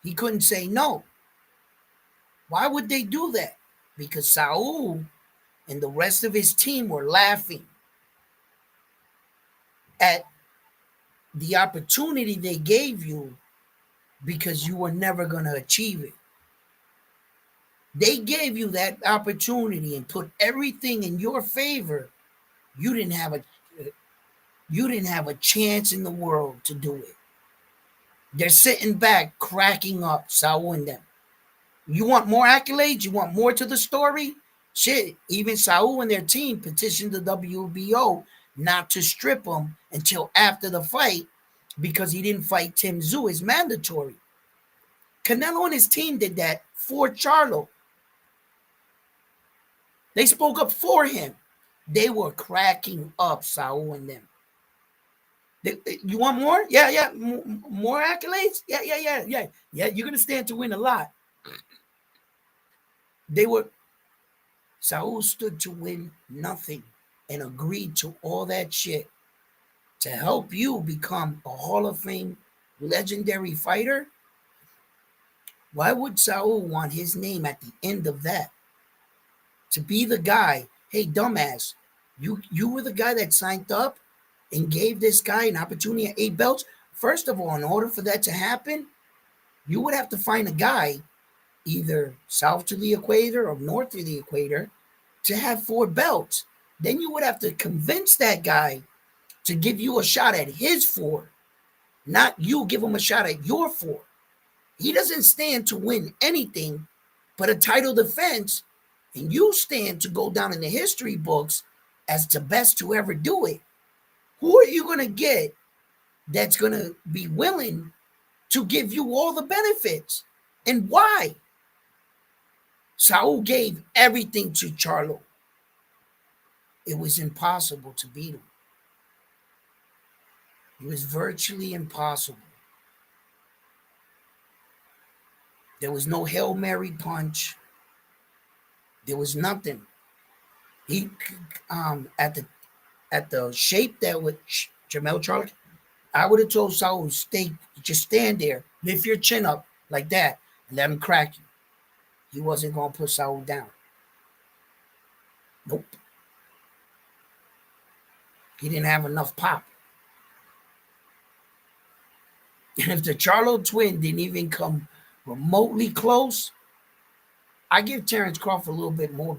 he couldn't say no. Why would they do that? Because Saul and the rest of his team were laughing at the opportunity they gave you because you were never going to achieve it. They gave you that opportunity and put everything in your favor. You didn't have a chance in the world to do it. They're sitting back, cracking up, Saul and them. You want more accolades? You want more to the story? Shit, even Saul and their team petitioned the WBO not to strip him until after the fight because he didn't fight Tim Tszyu. It's mandatory. Canelo and his team did that for Charlo. They spoke up for him. They were cracking up, Saul and them. You want more? Yeah. More accolades? Yeah. You're going to stand to win a lot. Saul stood to win nothing and agreed to all that shit to help you become a Hall of Fame legendary fighter. Why would Saul want his name at the end of that? To be the guy, hey, dumbass, you were the guy that signed up and gave this guy an opportunity at 8 belts. First of all, in order for that to happen, you would have to find a guy either south to the equator or north to the equator to have 4 belts. Then you would have to convince that guy to give you a shot at his 4, not you give him a shot at your 4. He doesn't stand to win anything but a title defense, and you stand to go down in the history books as the best to ever do it. Who are you going to get that's going to be willing to give you all the benefits? And why? Saul gave everything to Charlo. It was impossible to beat him. It was virtually impossible. There was no Hail Mary punch. There was nothing. He at the shape that would Jamel Charlo, I would have told Saul, just stand there, lift your chin up like that, and let him crack you. He wasn't going to put Saul down. Nope. He didn't have enough pop. And if the Charlo twin didn't even come remotely close, I give Terence Crawford a little bit more.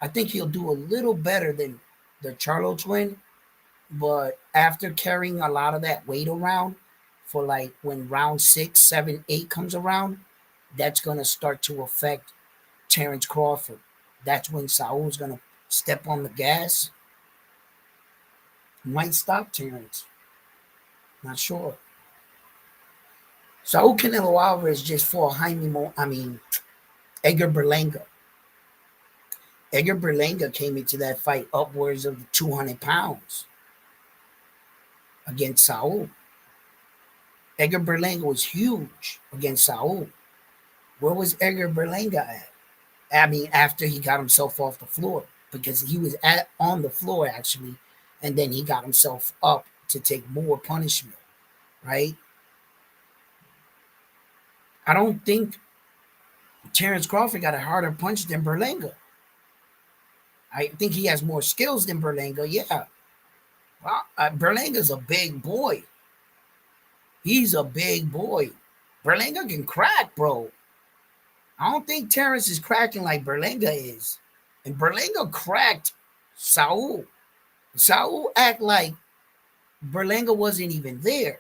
I think he'll do a little better than the Charlo twin. But after carrying a lot of that weight around for like when round 6, 7, 8 comes around, that's going to start to affect Terence Crawford. That's when Saul's going to step on the gas. Might stop Terence. Not sure. Saul Canelo Alvarez just fought Edgar Berlanga. Edgar Berlanga came into that fight upwards of 200 pounds against Saul. Edgar Berlanga was huge against Saul. Where was Edgar Berlanga at? After he got himself off the floor, because he was on the floor actually, and then he got himself up to take more punishment, right? I don't think Terence Crawford got a harder punch than Berlanga. I think he has more skills than Berlanga, yeah. Well, Berlanga's a big boy. He's a big boy. Berlanga can crack, bro. I don't think Terrence is cracking like Berlanga is. And Berlanga cracked Saul. Saul act like Berlanga wasn't even there.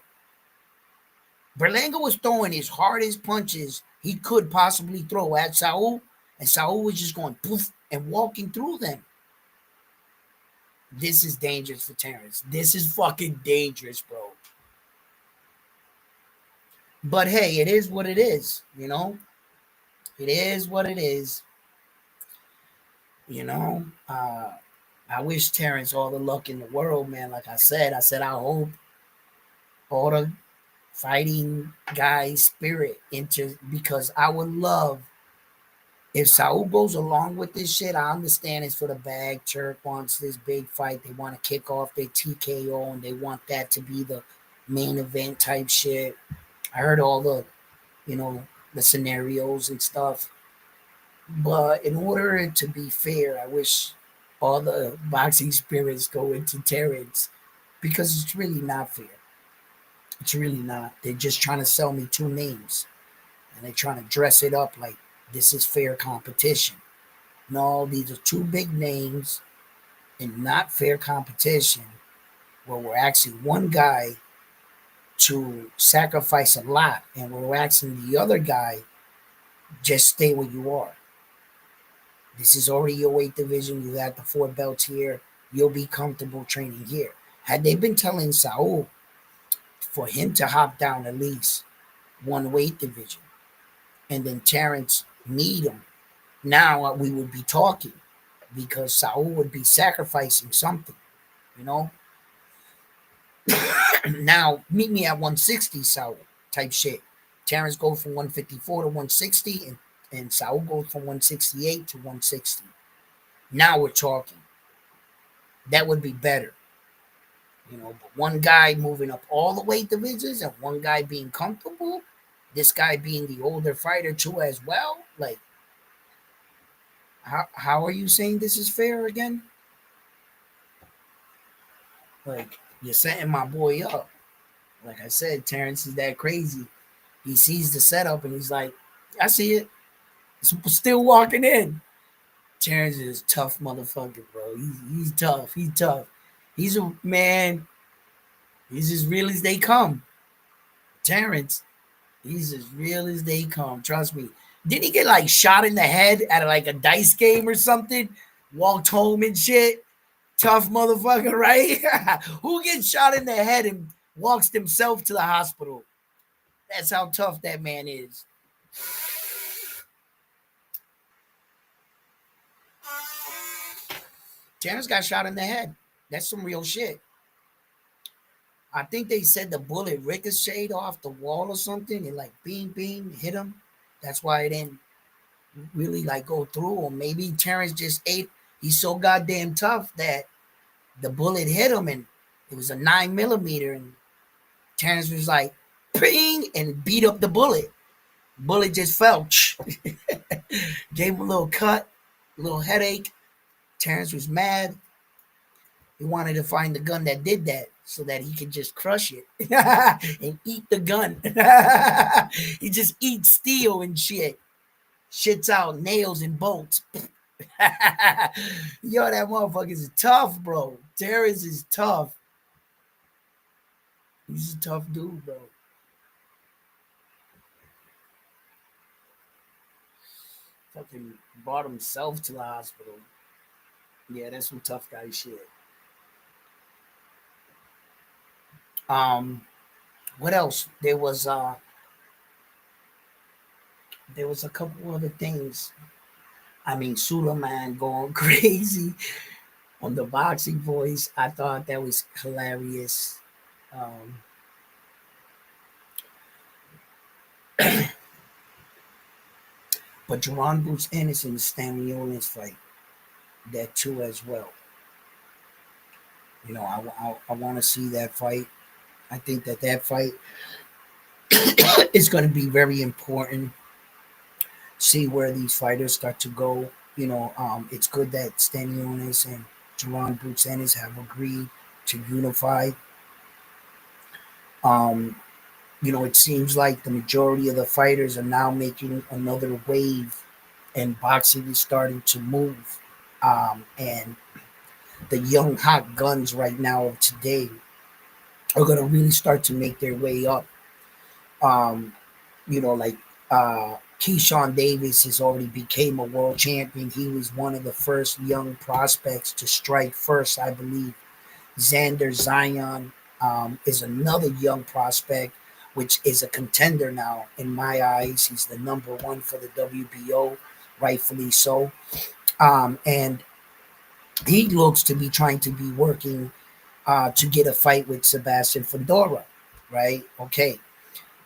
Berlanga was throwing his hardest punches he could possibly throw at Saul, and Saul was just going poof and walking through them. This is dangerous for Terrence. This is fucking dangerous, bro. But hey, it is what it is, you know? It is what it is, you know? I wish Terrence all the luck in the world, man. Like I said, I hope all the fighting guys' spirit into, because I would love if Saul goes along with this shit. I understand it's for the bag. Turk wants this big fight. They want to kick off their TKO and they want that to be the main event type shit. I heard all the, you know, the scenarios and stuff. But in order to be fair, I wish all the boxing spirits go into Terrence because it's really not fair. It's really not. They're just trying to sell me two names and they're trying to dress it up like this is fair competition. No, these are two big names and not fair competition where we're asking one guy to sacrifice a lot and we're asking the other guy just stay where you are. This is already your weight division. You got the four belts here. You'll be comfortable training here. Had they been telling Saul for him to hop down at least one weight division and then Terrence meet him, now we would be talking because Saul would be sacrificing something, you know? Now, meet me at 160, Saul, type shit. Terrence goes from 154 to 160, and Saul goes from 168 to 160. Now we're talking. That would be better. You know, but one guy moving up all the weight divisions and one guy being comfortable, this guy being the older fighter too as well. Like, how are you saying this is fair again? Like, you're setting my boy up. Like I said, Terrence is that crazy. He sees the setup and he's like, I see it. Still walking in. Terrence is a tough motherfucker, bro. He's tough. He's tough. He's a man. He's as real as they come. Terrence, he's as real as they come. Trust me. Didn't he get like shot in the head at like a dice game or something? Walked home and shit. Tough motherfucker, right? Who gets shot in the head and walks himself to the hospital? That's how tough that man is. Terrence got shot in the head. That's some real shit. I think they said the bullet ricocheted off the wall or something and like beam beam hit him. That's why it didn't really like go through. Or maybe Terrence just ate. He's so goddamn tough that the bullet hit him and it was a 9 millimeter and Terrence was like ping and beat up the bullet. Bullet just fell. Gave him a little cut, a little headache. Terrence was mad. He wanted to find the gun that did that so that he could just crush it and eat the gun. He just eats steel and shit. Shits out nails and bolts. Yo, that motherfucker is tough, bro. Terrence is tough. He's a tough dude, bro. Fucking brought himself to the hospital. Yeah, that's some tough guy shit. Um, what else? There was a couple other things. I mean, Suleiman going crazy on the boxing voice. I thought that was hilarious. Um, but Jerron Bruce Anderson is Stanley Olin's fight. That too as well. You know, I want to see that fight. I think that fight is going to be very important. See where these fighters start to go. You know, it's good that Stanionis and Jerron Bruce Ennis have agreed to unify. Um, It seems like the majority of the fighters are now making another wave, and boxing is starting to move. And the young hot guns right now of today are going to really start to make their way up. Um, like Keyshawn Davis has already became a world champion. He was one of the first young prospects to strike first, I believe. Xander Zion is another young prospect, which is a contender now in my eyes. He's the number one for the WBO, rightfully so. And he looks to be trying to be working to get a fight with Sebastian Fedora, right? Okay.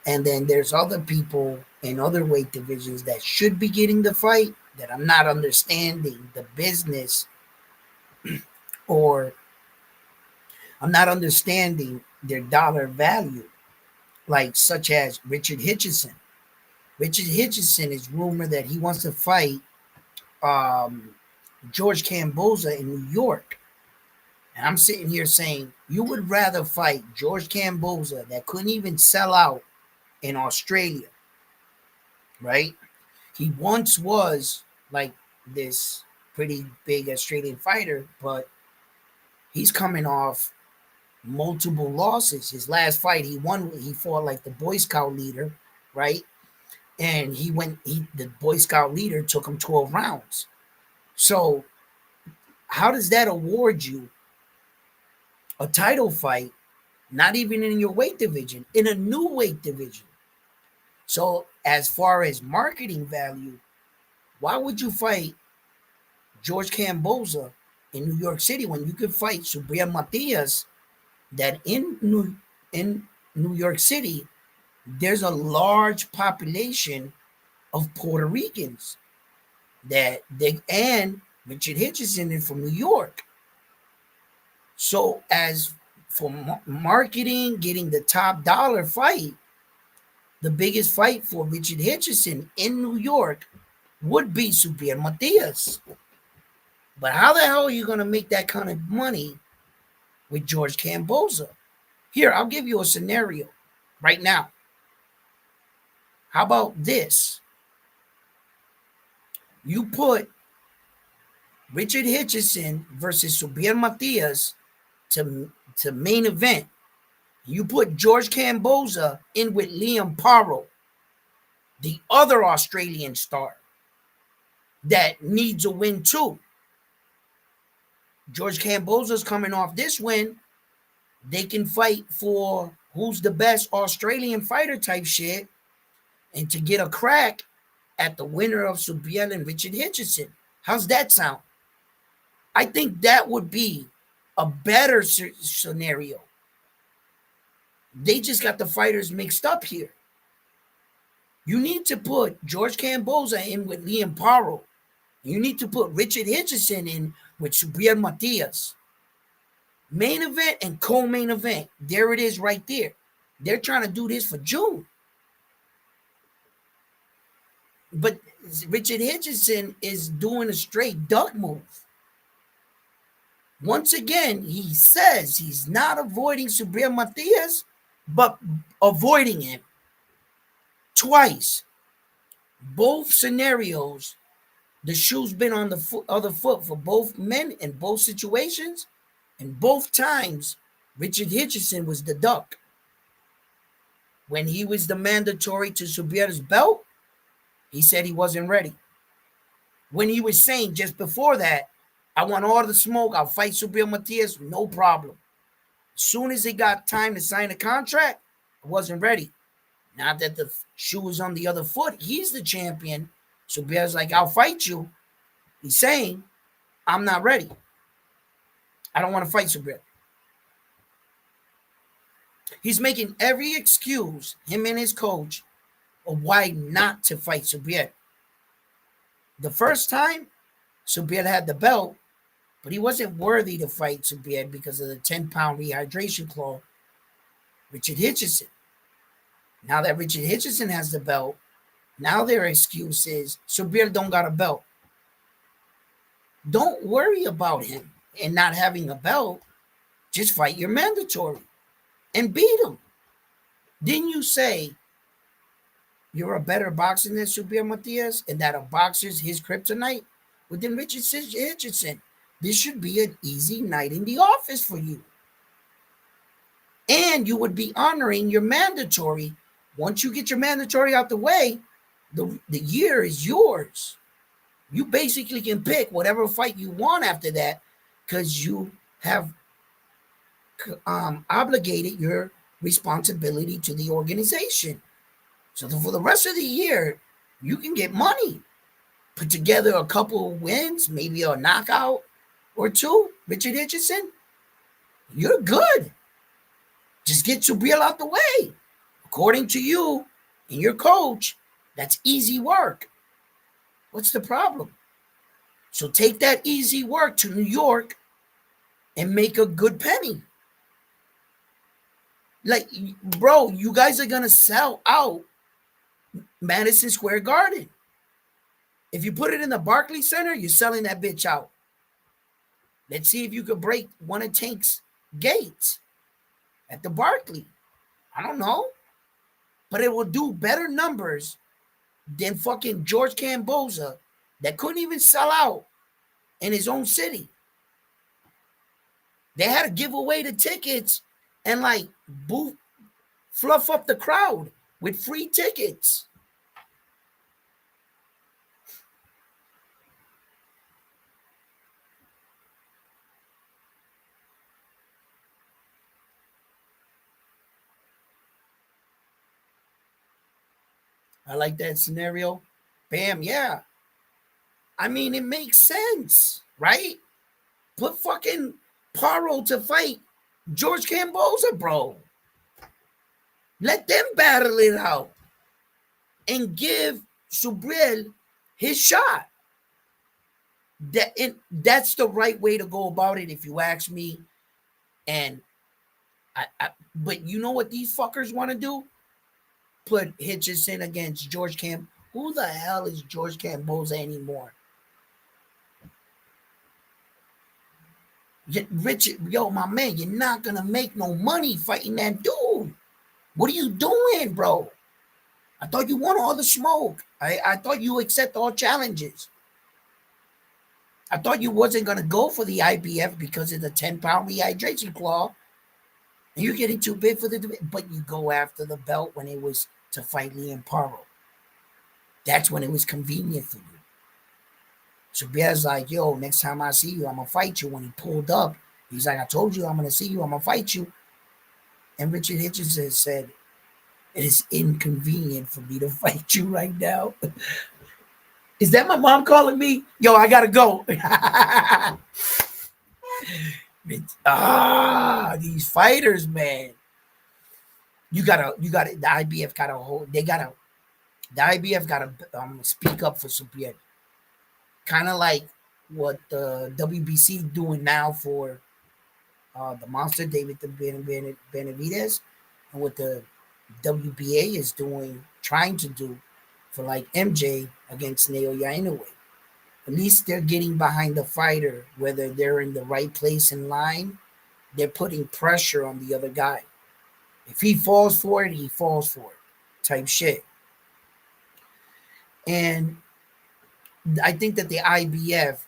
And then there's other people in other weight divisions that should be getting the fight that I'm not understanding the business, or I'm not understanding their dollar value, like such as Richard Hitchison. Richard Hitchison is rumored that he wants to fight um, George Kamboza in New York. And I'm sitting here saying, you would rather fight George Kamboza that couldn't even sell out in Australia, right? He once was like this pretty big Australian fighter, but he's coming off multiple losses. His last fight, he fought like the Boy Scout leader, right? And the Boy Scout leader took him 12 rounds. So, how does that award you a title fight, not even in your weight division, in a new weight division? So, as far as marketing value, why would you fight George Kamboza in New York City when you could fight Subriel Matias, that in New York City there's a large population of Puerto Ricans and Richard Hitchison is from New York. So as for marketing, getting the top dollar fight, the biggest fight for Richard Hitchison in New York would be Subriel Matias. But how the hell are you going to make that kind of money with George Kamboza? Here, I'll give you a scenario right now. How about this? You put Richard Hitchison versus Subriel Matias to main event. You put George Kamboza in with Liam Paro, the other Australian star that needs a win too. George Kamboza's coming off this win. They can fight for who's the best Australian fighter type shit, and to get a crack at the winner of Subriel and Richard Hitchison. How's that sound? I think that would be a better scenario. They just got the fighters mixed up here. You need to put George Kamboza in with Liam Paro. You need to put Richard Hitchison in with Subriel Matias. Main event and co-main event. There it is right there. They're trying to do this for June. But Richard Hitchison is doing a straight duck move. Once again, he says he's not avoiding Subriel Matias, but avoiding him twice. Both scenarios, the shoe's been on the other foot for both men in both situations, and both times Richard Hitchison was the duck. When he was the mandatory to Subriel's belt, he said he wasn't ready. When he was saying just before that, I want all the smoke, I'll fight Subriel Matias, no problem. As soon as he got time to sign a contract, I wasn't ready. Now that the shoe is on the other foot, he's the champion. Subriel's like, I'll fight you. He's saying, I'm not ready. I don't want to fight Subriel. He's making every excuse, him and his coach, of why not to fight Subriel. The first time, Subriel had the belt, but he wasn't worthy to fight Subriel because of the 10-pound rehydration clause. Richard Hitchison. Now that Richard Hitchison has the belt, now their excuse is Subriel don't got a belt. Don't worry about him and not having a belt. Just fight your mandatory and beat him. Didn't you say you're a better boxer than Subriel Matias and that a boxer's his kryptonite? Well, then Richardson, this should be an easy night in the office for you. And you would be honoring your mandatory. Once you get your mandatory out the way, the year is yours. You basically can pick whatever fight you want after that because you have obligated your responsibility to the organization. So for the rest of the year, you can get money. Put together a couple of wins, maybe a knockout or two. Richard Richardson, you're good. Just get Subriel out the way. According to you and your coach, that's easy work. What's the problem? So take that easy work to New York and make a good penny. Like, bro, you guys are going to sell out Madison Square Garden. If you put it in the Barclays Center, you're selling that bitch out. Let's see if you could break one of Tank's gates at the Barclay. I don't know. But it will do better numbers than fucking George Kamboza that couldn't even sell out in his own city. They had to give away the tickets and like fluff up the crowd with free tickets. I like that scenario. Bam, yeah. I mean, it makes sense, right? Put fucking Paro to fight George Kamboza, bro. Let them battle it out and give Subriel his shot. That's the right way to go about it, if you ask me. And but you know what these fuckers want to do? Put Hitchison against George Camp. Who the hell is George Kamboza anymore? Richard, yo, my man, you're not gonna make no money fighting that dude. What are you doing, bro? I thought you want all the smoke. I thought you accept all challenges. I thought you wasn't gonna go for the IBF because of the 10-pound rehydration clause. And you're getting too big for the, but you go after the belt when it was to fight Liam Paro. That's when it was convenient for you. So Bear's like, yo, next time I see you, I'm gonna fight you. When he pulled up, he's like, I told you I'm gonna see you, I'm gonna fight you. And Richard Hitchison said, it is inconvenient for me to fight you right now. Is that my mom calling me? Yo, I gotta go. These fighters, man. You gotta, the IBF gotta hold, the IBF gotta speak up for Subriel. Kind of like what the WBC doing now for the monster David Benavidez, and what the WBA is trying to do for like MJ against Naoya Inoue. At least they're getting behind the fighter, whether they're in the right place in line. They're putting pressure on the other guy. If he falls for it, he falls for it, type shit. And I think that the IBF,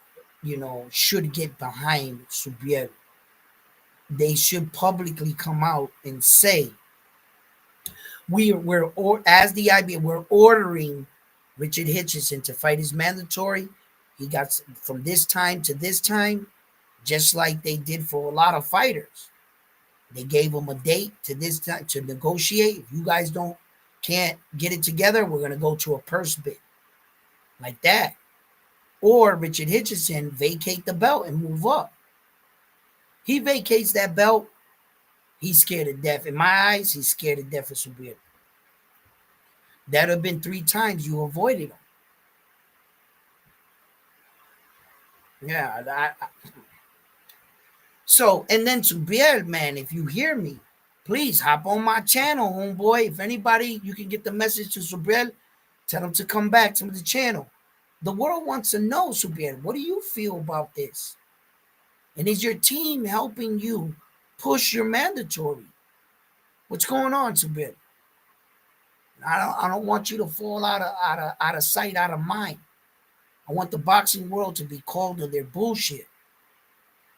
should get behind Subriel. They should publicly come out and say, as the IBF, we're ordering Richard Hitchison to fight his mandatory. He got from this time to this time, just like they did for a lot of fighters. They gave him a date to this time to negotiate. If you guys can't get it together, we're gonna go to a purse bid, like that. Or Richard Hitchison vacate the belt and move up. He vacates that belt, he's scared to death. In my eyes, he's scared to death of Subriel. That have been 3 times you avoided him. Yeah. So, and then Subriel, man, if you hear me, please hop on my channel, homeboy. If anybody, you can get the message to Subriel, tell him to come back to the channel. The world wants to know, Subriel, what do you feel about this? And is your team helping you push your mandatory? What's going on, Subriel? I don't want you to fall out of sight, out of mind. I want the boxing world to be called to their bullshit.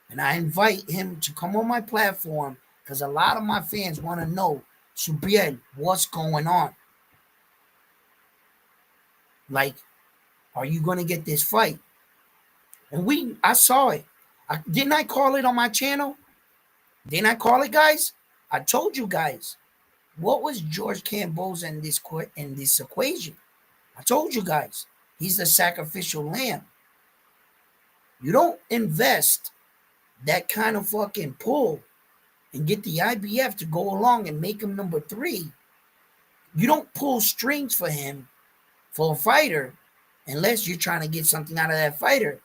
And I invite him to come on my platform because a lot of my fans want to know, Subriel, what's going on? Like, are you going to get this fight? And I saw it. Didn't I call it on my channel? Didn't I call it, guys? I told you guys. What was George Camboza in this equation? I told you guys. He's the sacrificial lamb. You don't invest that kind of fucking pull and get the IBF to go along and make him number 3. You don't pull strings for him for a fighter unless you're trying to get something out of that fighter.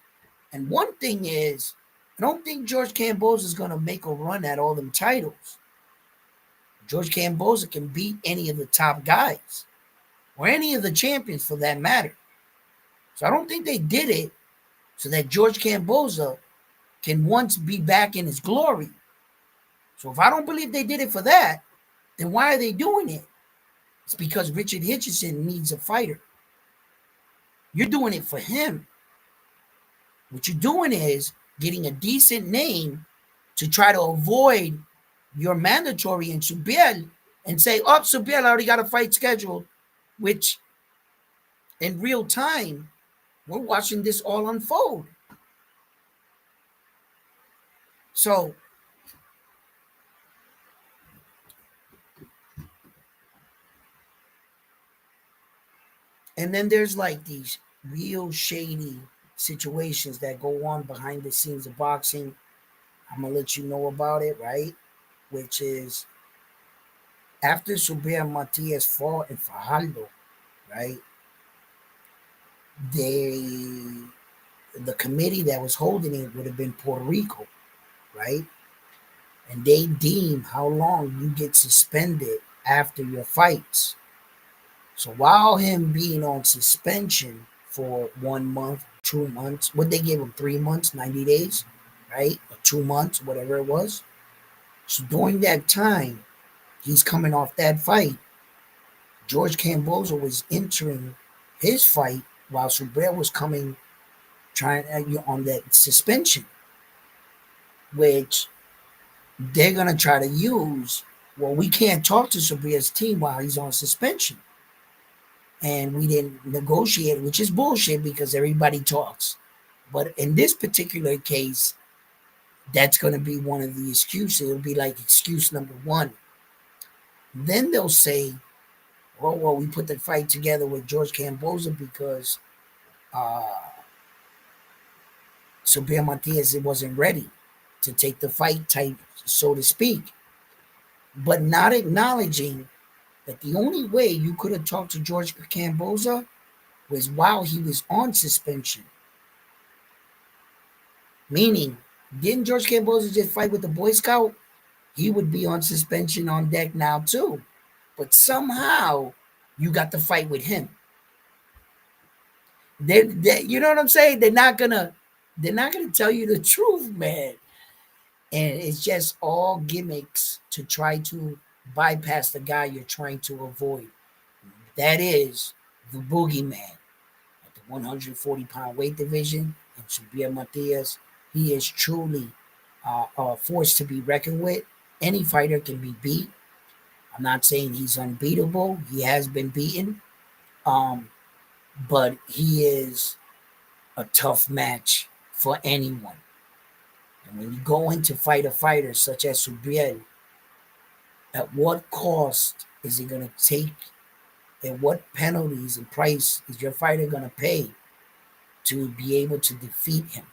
And one thing is, I don't think George Camboza is going to make a run at all them titles. George Camboza can beat any of the top guys or any of the champions for that matter. So I don't think they did it so that George Camboza can once be back in his glory. So if I don't believe they did it for that, then why are they doing it? It's because Richard Hitchison needs a fighter. You're doing it for him. What you're doing is getting a decent name to try to avoid your mandatory in Subriel and say, oh, Subriel already got a fight scheduled, which in real time, we're watching this all unfold. So, and then there's like these real shady situations that go on behind the scenes of boxing. I'm gonna let you know about it, right? Which is after Subriel Matias fought in Fajardo, right? They the committee that was holding it would have been Puerto Rico, right? And they deem how long you get suspended after your fights. So while him being on suspension for 1 month, 2 months, what they gave him 3 months, 90 days, right? Or 2 months, whatever it was. So during that time, he's coming off that fight. George Camboza was entering his fight while Subriel was coming trying on that suspension, which they're gonna try to use. Well, we can't talk to Subriel's team while he's on suspension, and we didn't negotiate, which is bullshit because everybody talks. But in this particular case, that's gonna be one of the excuses. It'll be like excuse number one. Then they'll say, "Oh, well, we put the fight together with George Camboza because uh, Subriel Matias wasn't ready to take the fight type, so to speak," but not acknowledging that the only way you could have talked to George Camboza was while he was on suspension. Meaning, didn't George Camboza just fight with the Boy Scout? He would be on suspension on deck now too. But somehow you got to fight with him. You know what I'm saying? They're not gonna tell you the truth, man. And it's just all gimmicks to try to bypass the guy you're trying to avoid. That is the boogeyman at the 140-pound weight division. And Subriel Matias, he is truly a force to be reckoned with. Any fighter can be beat. I'm not saying he's unbeatable. He has been beaten. Um, but he is a tough match for anyone. And when you go in to fight a fighter such as Subriel, at what cost is he going to take, and what penalties and price is your fighter going to pay to be able to defeat him?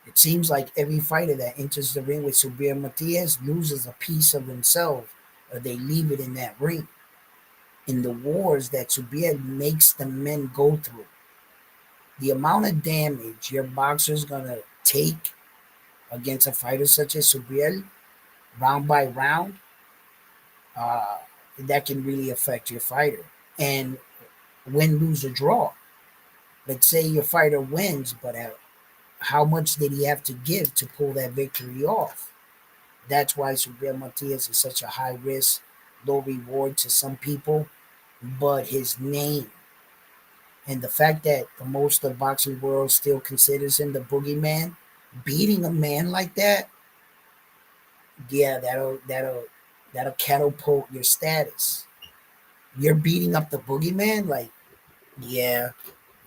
It seems like every fighter that enters the ring with Subriel Matias loses a piece of themselves, or they leave it in that ring. In the wars that Subriel makes the men go through, the amount of damage your boxer's going to take against a fighter such as Subriel, round by round, uh, that can really affect your fighter. And win, lose, or draw. Let's say your fighter wins, but how much did he have to give to pull that victory off? That's why Subriel Matias is such a high risk, low reward to some people, but his name and the fact that the most of the boxing world still considers him the boogeyman, beating a man like that, yeah, that'll catapult your status. You're beating up the boogeyman, like, yeah,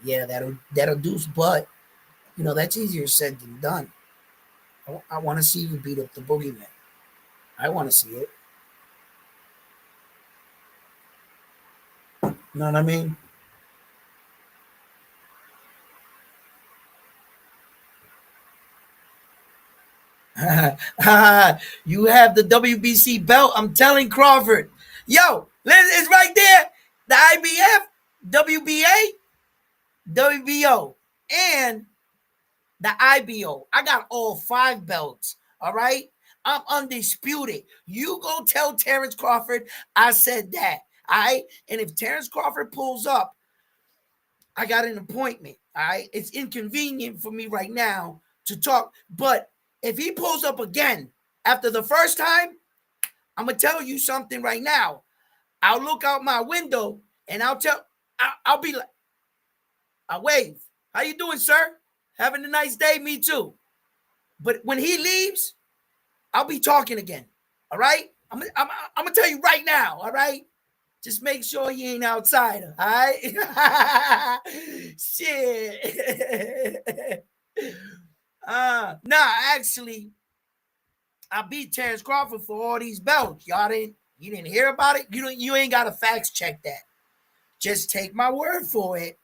yeah, that'll do. But that's easier said than done. I want to see you beat up the boogeyman. I want to see it. You know what I mean? You have the WBC belt. I'm telling Crawford, yo, it's right there. The IBF, WBA, WBO, and the IBO. I got all 5 belts. All right. I'm undisputed. You go tell Terrence Crawford I said that. All right. And if Terrence Crawford pulls up, I got an appointment. All right. It's inconvenient for me right now to talk. But if he pulls up again after the first time, I'm going to tell you something right now. I'll look out my window and I'll be like, I wave. How you doing, sir? Having a nice day? Me too. But when he leaves, I'll be talking again. All right? I'm going to tell you right now. All right? Just make sure he ain't outsider. All right? Shit. Actually, I beat Terrence Crawford for all these belts. You didn't hear about it? You ain't got to fact check that. Just take my word for it.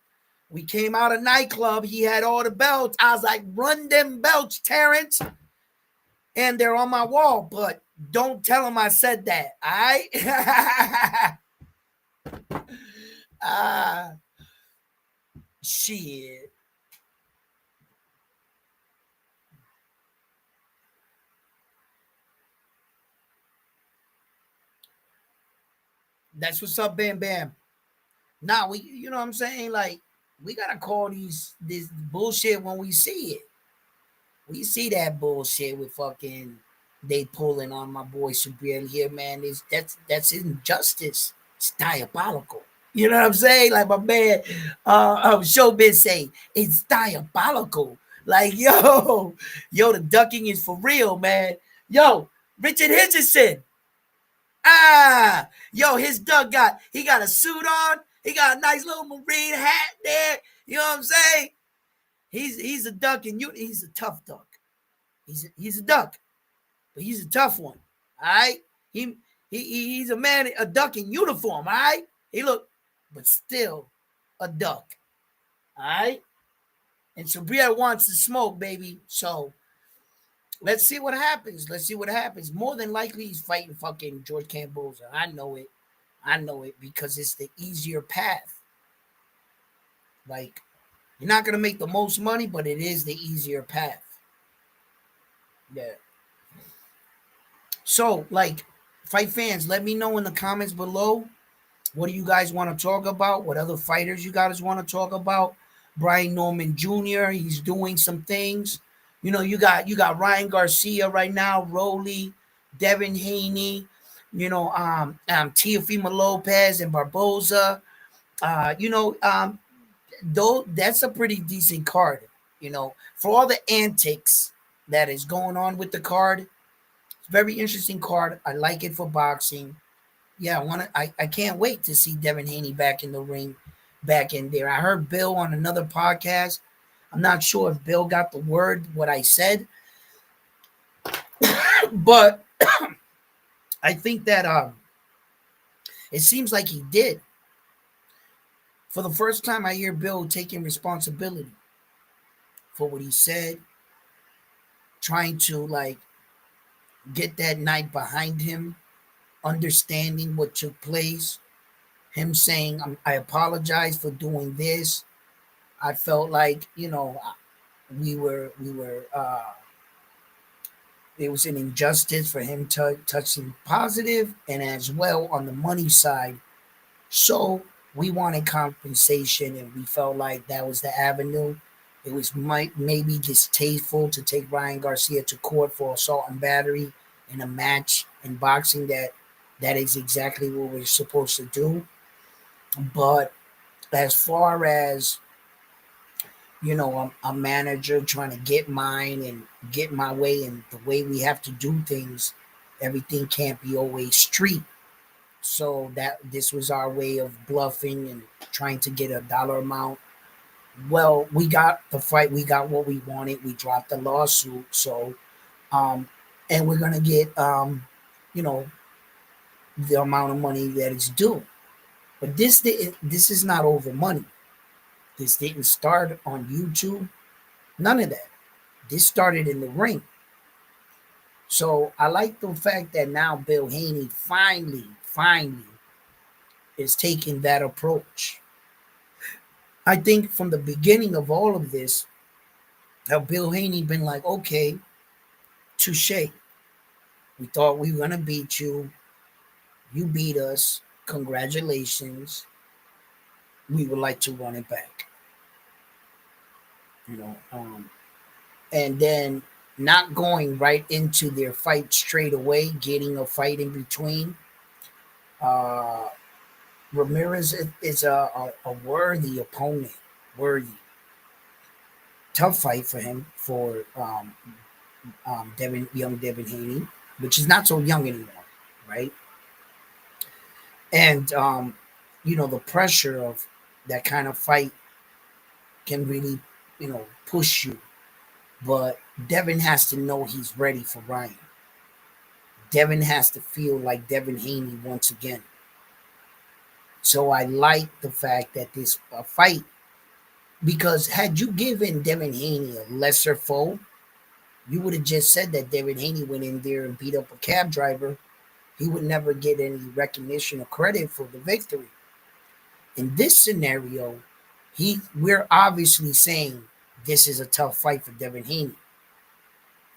We came out of nightclub. He had all the belts. I was like, run them belts, Terrence. And they're on my wall, but don't tell him I said that. All right? Shit. That's what's up, Bam Bam. Now you know what I'm saying? Like, we gotta call this bullshit when we see it. We see that bullshit with fucking they pulling on my boy Subriel here, man. That's injustice. It's diabolical. You know what I'm saying? Like my man Showbiz say, it's diabolical. Like, the ducking is for real, man. Yo, Richard Hitchison. His duck he got a suit on. He got a nice little marine hat there. You know what I'm saying? He's a duck and he's a tough duck. He's a duck, but he's a tough one. All right. He's a man, a duck in uniform. All right. But still a duck. All right. And Sabria wants to smoke, baby. So let's see what happens. More than likely, he's fighting fucking George Camboza. I know it because it's the easier path. Like, you're not gonna make the most money, but it is the easier path. Yeah. So, like, fight fans, let me know in the comments below. What do you guys want to talk about? What other fighters you guys want to talk about? Brian Norman Jr. He's doing some things. You got Ryan Garcia right now, Rolly, Devin Haney, Teofimo Lopez and Barboza. Though that's a pretty decent card. For all the antics that is going on with the card, it's a very interesting card. I like it for boxing. Yeah, I can't wait to see Devin Haney back in the ring, back in there. I heard Bill on another podcast. I'm not sure if Bill got the word what I said, but I think that it seems like he did. For the first time, I hear Bill taking responsibility for what he said, trying to like get that night behind him, understanding what took place. Him saying, "I apologize for doing this. I felt like we were it was an injustice for him to touching positive and as well on the money side. So we wanted compensation and we felt like that was the avenue. It was maybe distasteful to take Ryan Garcia to court for assault and battery in a match in boxing That is exactly what we're supposed to do. But as far as a manager trying to get mine and get my way and the way we have to do things, everything can't be always street. So that this was our way of bluffing and trying to get a dollar amount. Well, we got the fight, we got what we wanted, we dropped the lawsuit. So um and we're gonna get you know the amount of money that is due. But this is not over money. This didn't start on YouTube. None of that. This started in the ring. So I like the fact that now Bill Haney finally is taking that approach. I think from the beginning of all of this, how Bill Haney been like, okay, touche. We thought we were gonna beat you. You beat us. Congratulations. We would like to run it back. You know, and then not going right into their fight straight away, getting a fight in between. Uh, Ramirez is a worthy opponent, worthy, tough fight for him for young Devin Haney, which is not so young anymore, right? And the pressure of that kind of fight can really, push you. But Devin has to know he's ready for Ryan. Devin has to feel like Devin Haney once again. So I like the fact that this fight, because had you given Devin Haney a lesser foe, you would have just said that Devin Haney went in there and beat up a cab driver. He would never get any recognition or credit for the victory. In this scenario, we're obviously saying this is a tough fight for Devin Haney.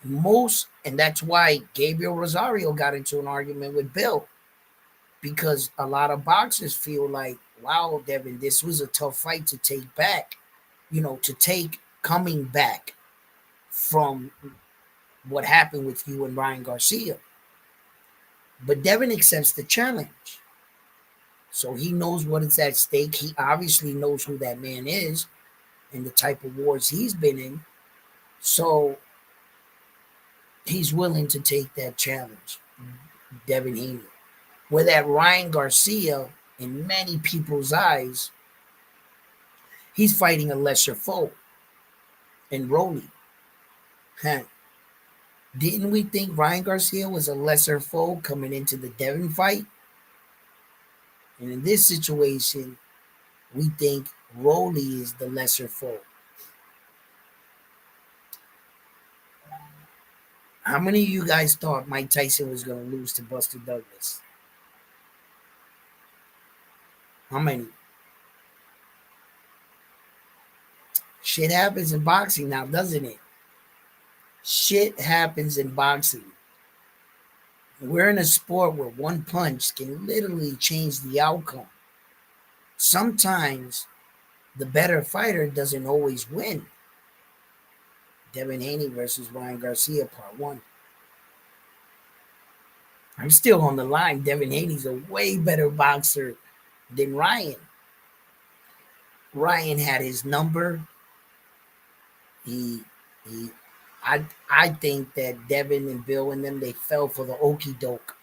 And that's why Gabriel Rosario got into an argument with Bill, because a lot of boxers feel like, wow, Devin, this was a tough fight to take back, to take coming back from what happened with you and Ryan Garcia. But Devin accepts the challenge. So he knows what is at stake. He obviously knows who that man is and the type of wars he's been in. So he's willing to take that challenge, Devin Haney. Where that Ryan Garcia, in many people's eyes, he's fighting a lesser foe in Rolly. Huh. Didn't we think Ryan Garcia was a lesser foe coming into the Devin fight? And in this situation, we think Rolly is the lesser foe. How many of you guys thought Mike Tyson was going to lose to Buster Douglas? How many? Shit happens in boxing now, doesn't it? Shit happens in boxing. We're in a sport where one punch can literally change the outcome. Sometimes the better fighter doesn't always win. Devin Haney versus Ryan Garcia, part one. I'm still on the line. Devin Haney's a way better boxer than Ryan. Ryan had his number. He I think that Devin and Bill and them, they fell for the okie doke.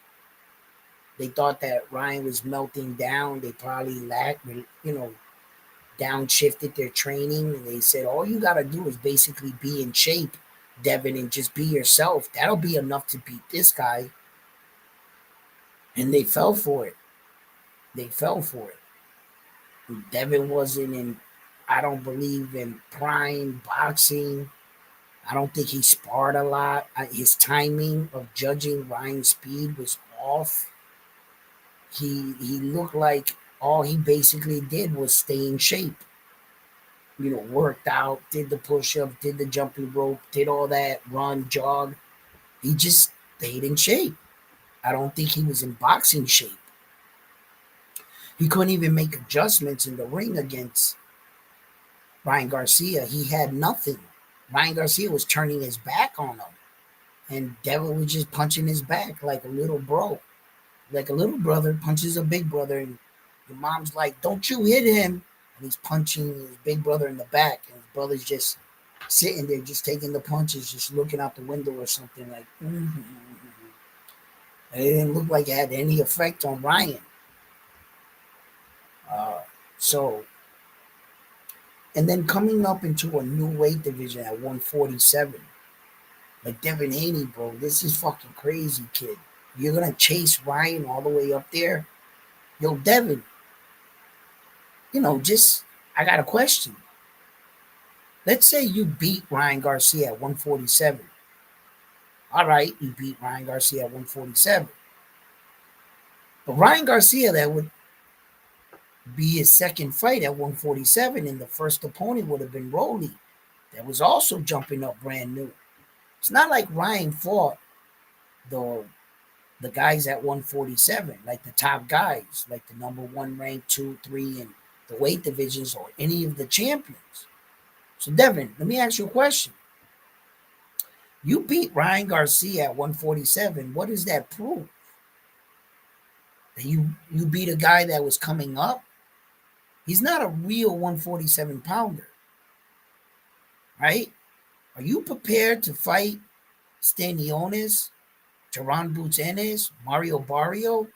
They thought that Ryan was melting down. They probably downshifted their training. And they said, all you got to do is basically be in shape, Devin, and just be yourself. That'll be enough to beat this guy. And they fell for it. They fell for it. Devin wasn't in, I don't believe, in prime boxing. I don't think he sparred a lot. His timing of judging Ryan's speed was off. He looked like all he basically did was stay in shape. Worked out, did the push-up, did the jumping rope, did all that, run, jog. He just stayed in shape. I don't think he was in boxing shape. He couldn't even make adjustments in the ring against Ryan Garcia. He had nothing. Ryan Garcia was turning his back on him. And Devin was just punching his back like a little bro. like a little brother punches a big brother, and your mom's like, "Don't you hit him!" And he's punching his big brother in the back, and his brother's just sitting there, just taking the punches, just looking out the window or something like. And it didn't look like it had any effect on Ryan. Uh, so, and then coming up into a new weight division at 147, like Devin Haney, bro, this is fucking crazy, kid. You're gonna chase Ryan all the way up there, yo, Devin. Just I got a question. Let's say you beat Ryan Garcia at 147. All right, you beat Ryan Garcia at 147. But Ryan Garcia, that would be his second fight at 147, and the first opponent would have been Rolly, that was also jumping up brand new. It's not like Ryan fought the the guys at 147, like the top guys, like the number one ranked, two, three, and the weight divisions, or any of the champions. So, Devin, let me ask you a question. You beat Ryan Garcia at 147. What does that prove? That you beat a guy that was coming up? He's not a real 147 pounder, right? Are you prepared to fight Stanionis, Jaron Boots Ennis, Mario Barrio,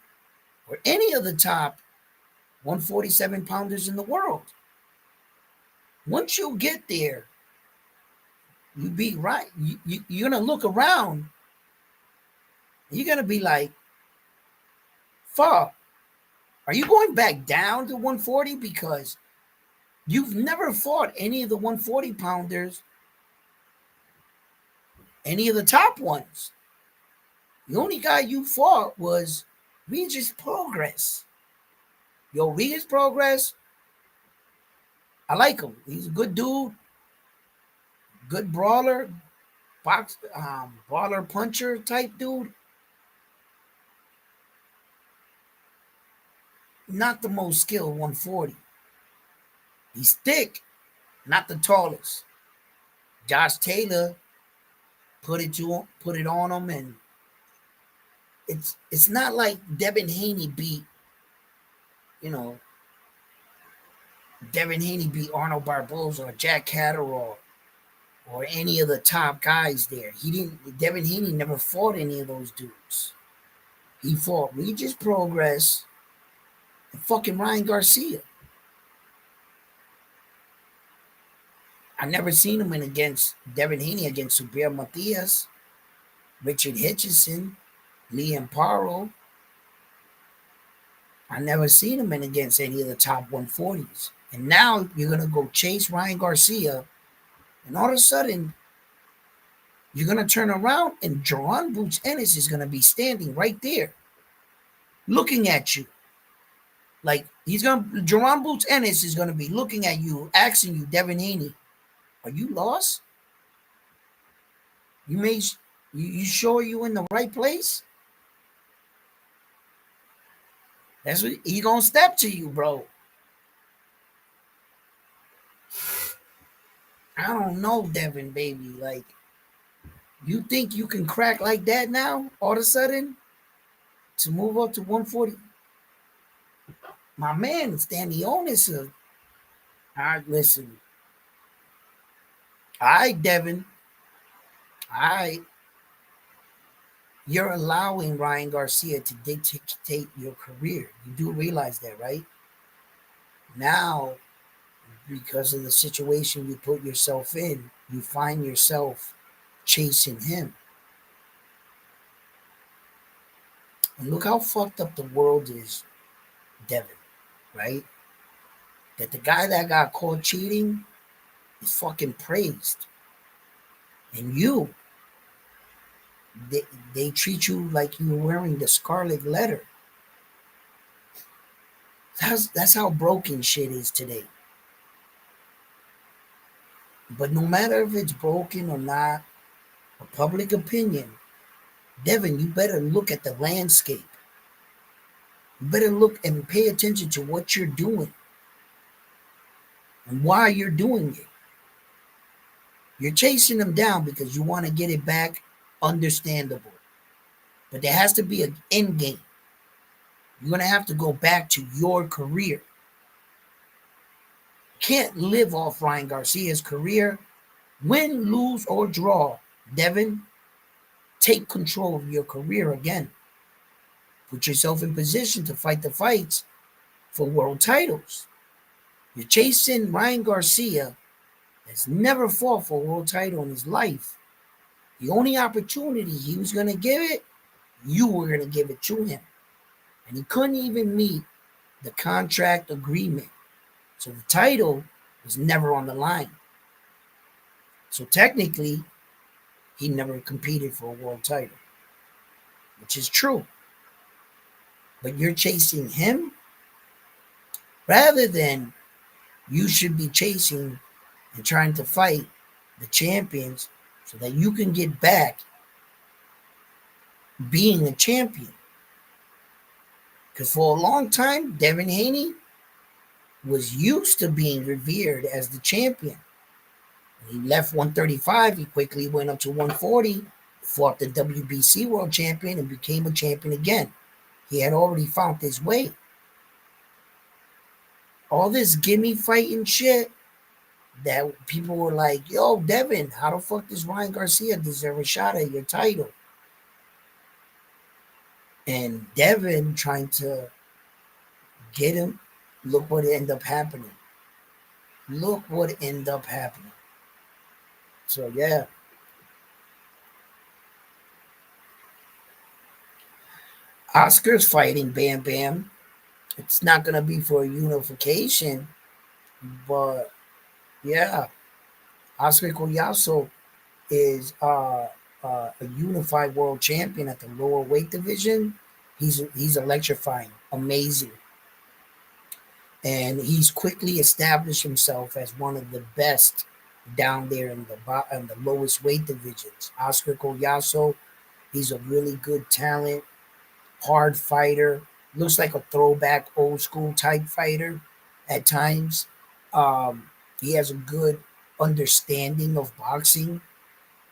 or any of the top 147 pounders in the world? Once you get there, you be right. You're gonna look around. You're gonna be like, "Fuck, are you going back down to 140?" Because you've never fought any of the 140 pounders, any of the top ones. The only guy you fought was Regis Progress. Yo, Regis Progress, I like him. He's a good dude, good brawler, brawler puncher type dude. Not the most skilled 140. He's thick, not the tallest. Josh Taylor put it on him, and it's not like Devin Haney beat, you know, Devin Haney beat Arnold Barboza or Jack Catterall or any of the top guys there. He didn't. Devin Haney never fought any of those dudes. He fought Regis Progress and fucking Ryan Garcia. I never seen him in against Devin Haney against Subir Matias, Richard Hitchison, Liam Paro. I never seen him in against any of the top 140s. And now you're gonna go chase Ryan Garcia, and all of a sudden you're gonna turn around and Jaron Boots Ennis is gonna be standing right there, looking at you. Like Jaron Boots Ennis is gonna be looking at you, asking you, Devin Haney, are you lost? You sure you in the right place? That's what he gonna step to you, bro. I don't know, Devin, baby. Like, you think you can crack like that now, all of a sudden, to move up to 140? My man, Stanley Onis. I listen. All right, Devin. All right. You're allowing Ryan Garcia to dictate your career. You do realize that, right? Now, because of the situation you put yourself in, you find yourself chasing him. And look how fucked up the world is, Devin, right? That the guy that got caught cheating is fucking praised. And they, they treat you like you were wearing the scarlet letter. That's how broken shit is today. But no matter if it's broken or not, a public opinion, Devin, you better look at the landscape. You better look and pay attention to what you're doing and why you're doing it. You're chasing them down because you want to get it back, understandable. But there has to be an end game. You're gonna have to go back to your career. Can't live off Ryan Garcia's career. Win, lose, or draw, Devin, take control of your career again. Put yourself in position to fight the fights for world titles. You're chasing Ryan Garcia has never fought for a world title in his life. The only opportunity he was going to give it, you were going to give it to him. And he couldn't even meet the contract agreement. So the title was never on the line. So technically, he never competed for a world title, which is true. But you're chasing him rather than you should be chasing and trying to fight the champions so that you can get back being a champion. Because for a long time, Devin Haney was used to being revered as the champion. When he left 135, he quickly went up to 140, fought the WBC world champion, and became a champion again. He had already found his way. All this gimme fighting shit that people were like, yo, Devin, how the fuck does Ryan Garcia deserve a shot at your title? And Devin trying to get him, look what ended up happening. Look what ended up happening. So yeah, Oscar's fighting Bam Bam. It's not gonna be for a unification, but yeah, Oscar Collazo is a unified world champion at the lower weight division. He's electrifying, amazing, and he's quickly established himself as one of the best down there in the lowest weight divisions. Oscar Collazo, he's a really good talent, hard fighter. Looks like a throwback old school type fighter at times. He has a good understanding of boxing,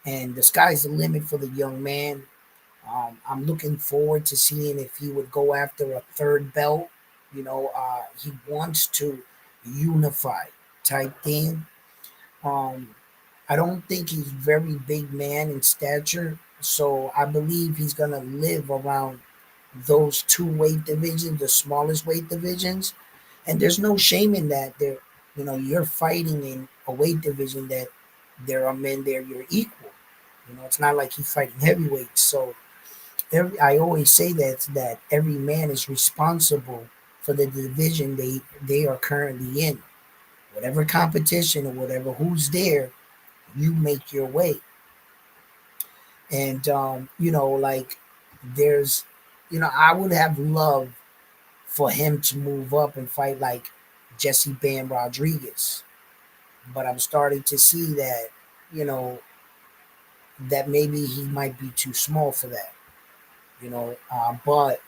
and the sky's the limit for the young man. I'm looking forward to seeing if he would go after a third belt. He wants to unify type thing. Um, I don't think he's very big man in stature, so I believe he's gonna live around those two weight divisions, the smallest weight divisions. And there's no shame in that. You're fighting in a weight division that there are men there you're equal. It's not like he's fighting heavyweights. So I always say that every man is responsible for the division they are currently in. Whatever competition or whatever who's there, you make your way. And like there's, I would have loved for him to move up and fight like Jesse Bam Rodriguez, but I'm starting to see that, you know, that maybe he might be too small for that. But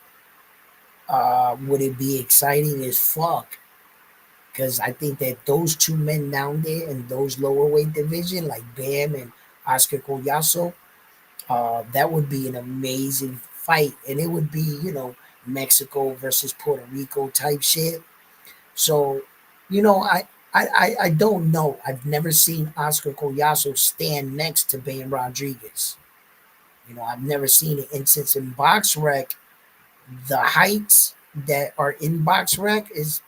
would it be exciting as fuck? Because I think that those two men down there in those lower weight division, like Bam and Oscar Collazo, that would be an amazing fight, and it would be, Mexico versus Puerto Rico type shit. So, I don't know. I've never seen Oscar Collazo stand next to Bam Rodriguez. I've never seen it. And since in Box Rec, the heights that are in Box Rec is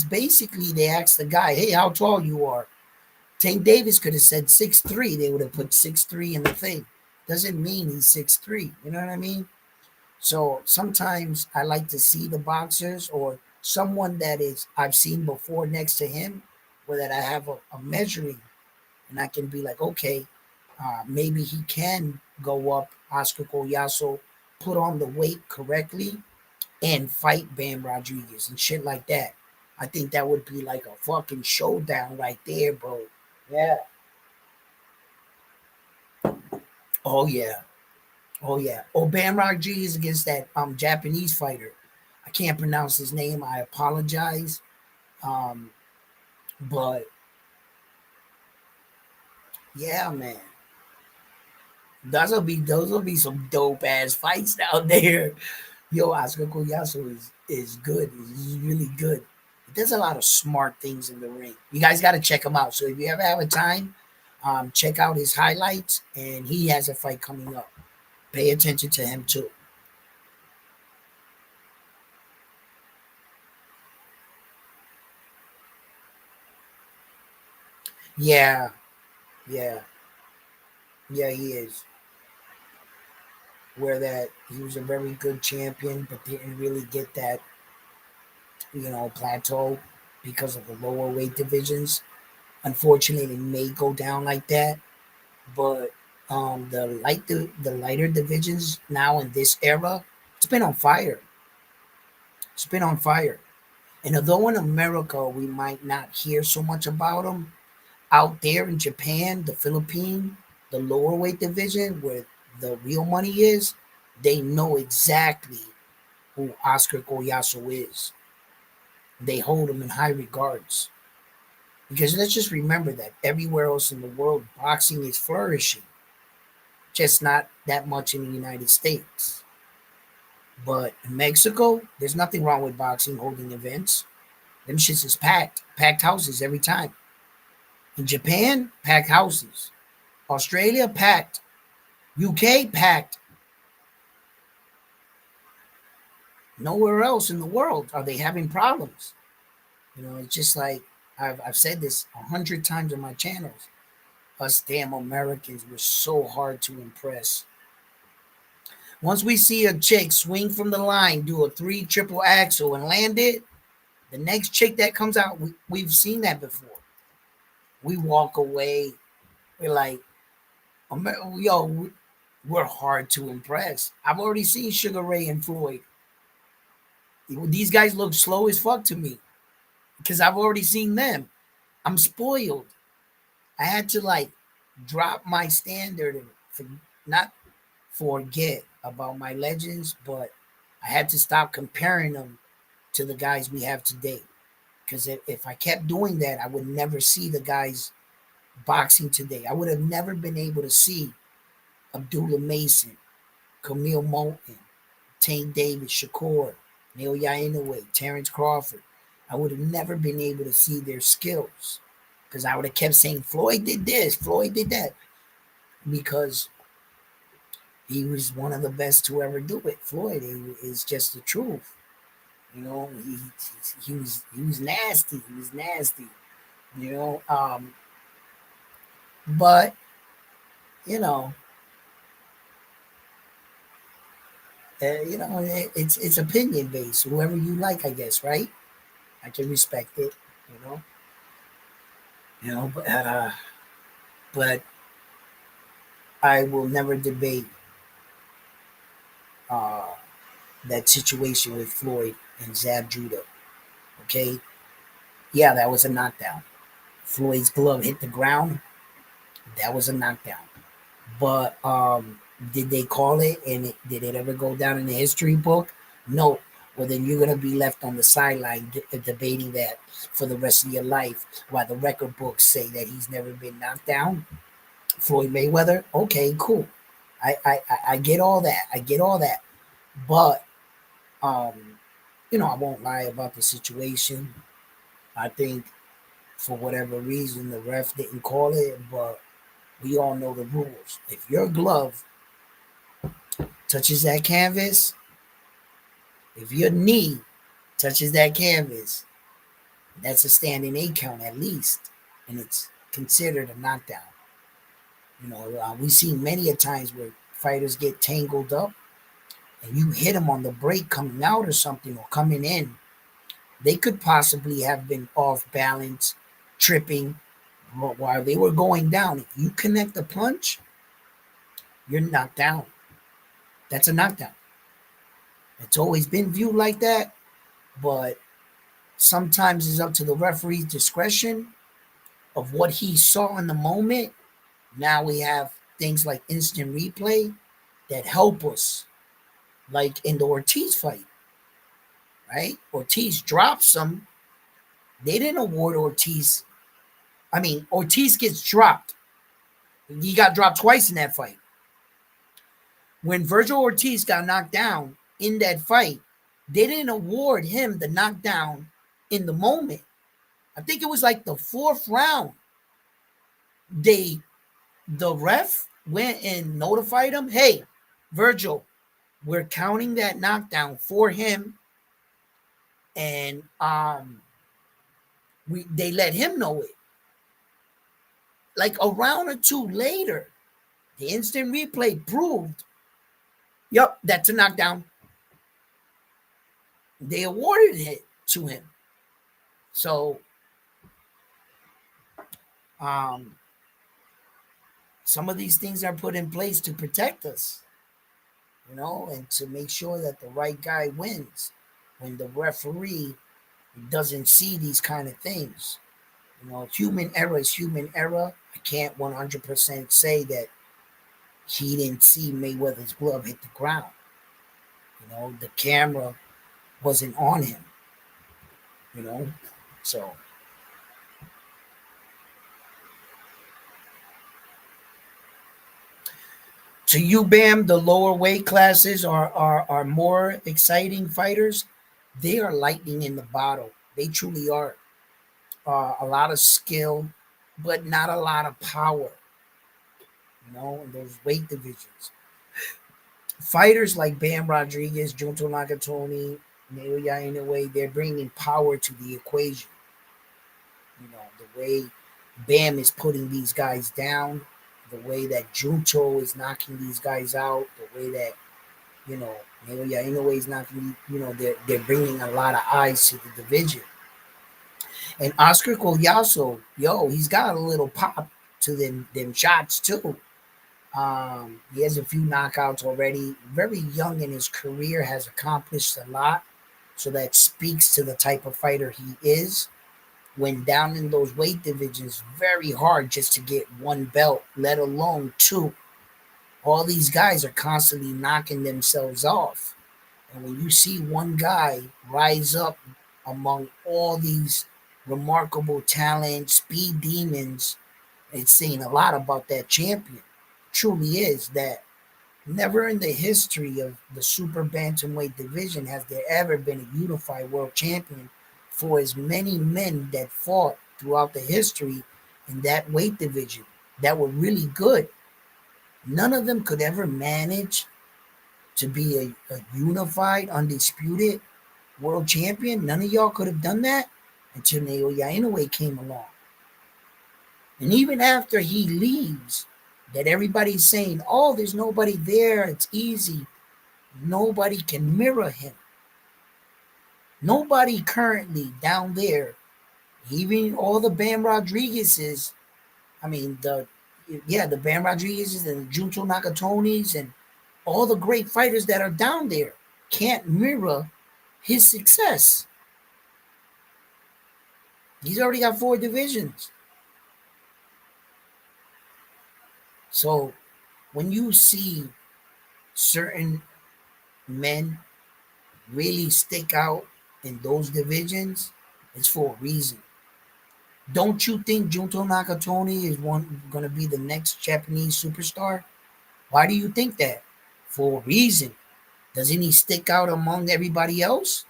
basically they ask the guy, hey, how tall you are. Tank Davis could have said 6'3". They would have put 6'3" in the thing. Doesn't mean he's 6'3". You know what I mean? So sometimes I like to see the boxers or someone that is I've seen before next to him, or that I have a measuring, and I can be like, okay, maybe he can go up Oscar Collazo, put on the weight correctly, and fight Bam Rodriguez and shit like that. I think that would be like a fucking showdown right there, bro. Yeah. Oh yeah. Oh yeah. Oh, Bam Rodriguez against that Japanese fighter. I can't pronounce his name. I apologize. Um, but yeah, man, those will be some dope ass fights down there. Yo, Oscar Collazo is good. He's really good. He does a lot of smart things in the ring. You guys got to check him out. So if you ever have a time, check out his highlights. And he has a fight coming up. Pay attention to him too. Yeah, yeah, yeah. He is. Where that he was a very good champion, but didn't really get that plateau because of the lower weight divisions. Unfortunately, it may go down like that, but the lighter divisions now in this era, it's been on fire. It's been on fire. And although in America we might not hear so much about them, out there in Japan, the Philippines, the lower weight division where the real money is, they know exactly who Oscar Goyaso is. They hold him in high regards. Because let's just remember that everywhere else in the world, boxing is flourishing, just not that much in the United States. But in Mexico, there's nothing wrong with boxing holding events. Them shits is packed houses every time. In Japan, packed houses. Australia, packed. UK, packed. Nowhere else in the world are they having problems. It's just like I've said this 100 times on my channels. Us damn Americans were so hard to impress. Once we see a chick swing from the line, do a three triple axel and land it, the next chick that comes out, we've seen that before. We walk away. We're like, yo, we're hard to impress. I've already seen Sugar Ray and Floyd. These guys look slow as fuck to me because I've already seen them. I'm spoiled. I had to like drop my standard and not forget about my legends, but I had to stop comparing them to the guys we have today. Because if I kept doing that, I would never see the guys boxing today. I would have never been able to see Abdullah Mason, Camille Moulton, Tank Davis, Shakur, Neil Inoue, Terrence Crawford. I would have never been able to see their skills because I would have kept saying Floyd did this, Floyd did that, because he was one of the best to ever do it. Floyd is just the truth. He was nasty. He was nasty. You know, um, but you know, it's opinion based. Whoever you like, I guess, right? I can respect it. You know, but I will never debate uh, that situation with Floyd and Zab Judah. Okay, yeah, that was a knockdown. Floyd's glove hit the ground. That was a knockdown. But did they call it and did it ever go down in the history book? No. Well, then you're going to be left on the sideline debating that for the rest of your life while the record books say that he's never been knocked down. Floyd Mayweather, okay, cool. I get all that. I get all that. But, um, I won't lie about the situation. I think for whatever reason, the ref didn't call it, but we all know the rules. If your glove touches that canvas, if your knee touches that canvas, that's a standing 8 count at least, and it's considered a knockdown. We've seen many a times where fighters get tangled up, and you hit them on the break coming out or something or coming in. They could possibly have been off balance, tripping while they were going down. If you connect the punch, you're knocked down. That's a knockdown. It's always been viewed like that, but sometimes it's up to the referee's discretion of what he saw in the moment. Now we have things like instant replay that help us, like in the Ortiz fight, right? Ortiz drops some. They didn't award Ortiz. I mean, Ortiz gets dropped. He got dropped twice in that fight. When Virgil Ortiz got knocked down, in that fight, they didn't award him the knockdown in the moment. I think it was like the fourth round. They the ref went and notified him, hey, Virgil, we're counting that knockdown for him, and we they let him know it. Like a round or two later, the instant replay proved, yep, that's a knockdown. They awarded it to him. So um, some of these things are put in place to protect us, and to make sure that the right guy wins when the referee doesn't see these kind of things. Human error is human error. I can't 100% say that he didn't see Mayweather's glove hit the ground. The camera wasn't on him, you know. So to you, Bam, the lower weight classes are more exciting fighters. They are lightning in the bottle. They truly are. A lot of skill, but not a lot of power. In those weight divisions. Fighters like Bam Rodriguez, Junto Nakatoni, Naoya Inoue, they're bringing power to the equation. The way Bam is putting these guys down, the way that Junto is knocking these guys out, the way that Naoya Inoue is knocking. They're bringing a lot of eyes to the division. And Oscar Collazo, he's got a little pop to them shots too. He has a few knockouts already. Very young in his career, has accomplished a lot. So that speaks to the type of fighter he is. When down in those weight divisions, very hard just to get one belt, let alone two. All these guys are constantly knocking themselves off. And when you see one guy rise up among all these remarkable talent, speed demons, it's saying a lot about that champion. Truly is that never in the history of the super bantamweight division has there ever been a unified world champion for as many men that fought throughout the history in that weight division that were really good. None of them could ever manage to be a unified, undisputed world champion. None of y'all could have done that until Naoya Inoue came along. And even after he leaves, that everybody's saying, oh, there's nobody there, it's easy. Nobody can mirror him. Nobody currently down there, even all the Bam Rodriguez's, the Bam Rodriguez's and the Junto Nakatonis and all the great fighters that are down there can't mirror his success. He's already got 4 divisions. So when you see certain men really stick out in those divisions, it's for a reason. Don't you think Junto Nakatoni is going to be the next Japanese superstar? Why do you think that? For a reason. Doesn't he stick out among everybody else?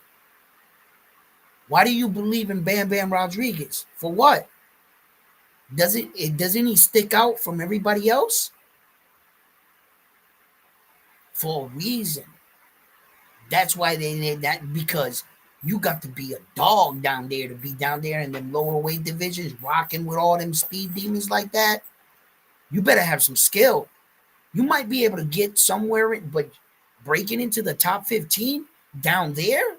Why do you believe in Bam Bam Rodriguez? For what? Doesn't he stick out from everybody else? For a reason. That's why they did that, because you got to be a dog down there to be down there in the lower weight divisions, rocking with all them speed demons like that. You better have some skill. You might be able to get somewhere, but breaking into the top 15 down there,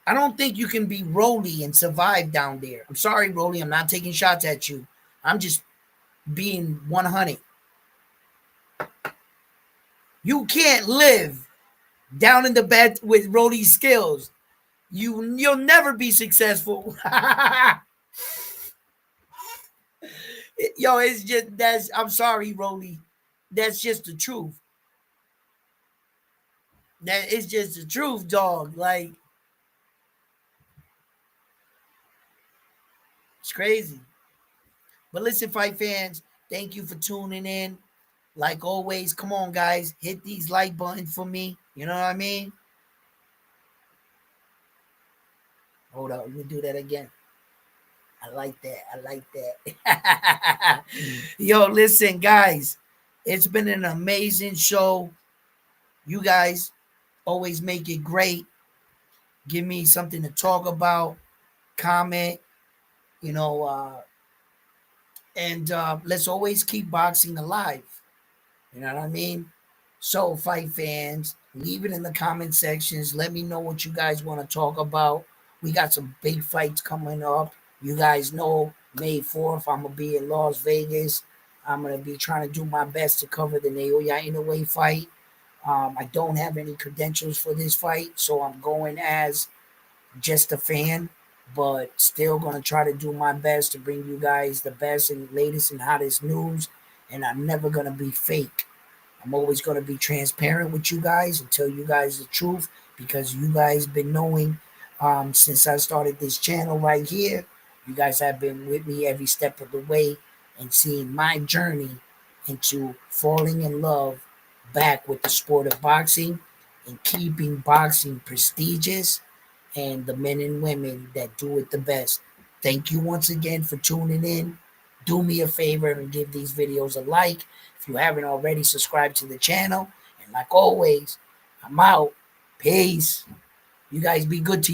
I don't think you can be Rolly and survive down there. I'm sorry, Rolly. I'm not taking shots at you. I'm just being 100. You can't live down in the bed with Rolly's skills. You'll never be successful. Yo, it's just I'm sorry, Rolly. That's just the truth. That is just the truth, dog. Like, it's crazy. But listen, fight fans, thank you for tuning in. Like always, come on, guys, hit these like buttons for me. You know what I mean? Hold up, let me do that again. I like that. I like that. Yo, listen, guys, it's been an amazing show. You guys always make it great. Give me something to talk about. Comment, you know, and let's always keep boxing alive. You know what I mean? So, fight fans, leave it in the comment sections. Let me know what you guys want to talk about. We got some big fights coming up. You guys know May 4th, I'm going to be in Las Vegas. I'm going to be trying to do my best to cover the Naoya Inoue fight. I don't have any credentials for this fight, so I'm going as just a fan, but still going to try to do my best to bring you guys the best and latest and hottest news. And I'm never going to be fake. I'm always going to be transparent with you guys and tell you guys the truth because you guys been knowing since I started this channel right here. You guys have been with me every step of the way and seeing my journey into falling in love back with the sport of boxing and keeping boxing prestigious and the men and women that do it the best. Thank you once again for tuning in. Do me a favor and give these videos a like. If you haven't already, subscribe to the channel. And like always, I'm out. Peace. You guys be good to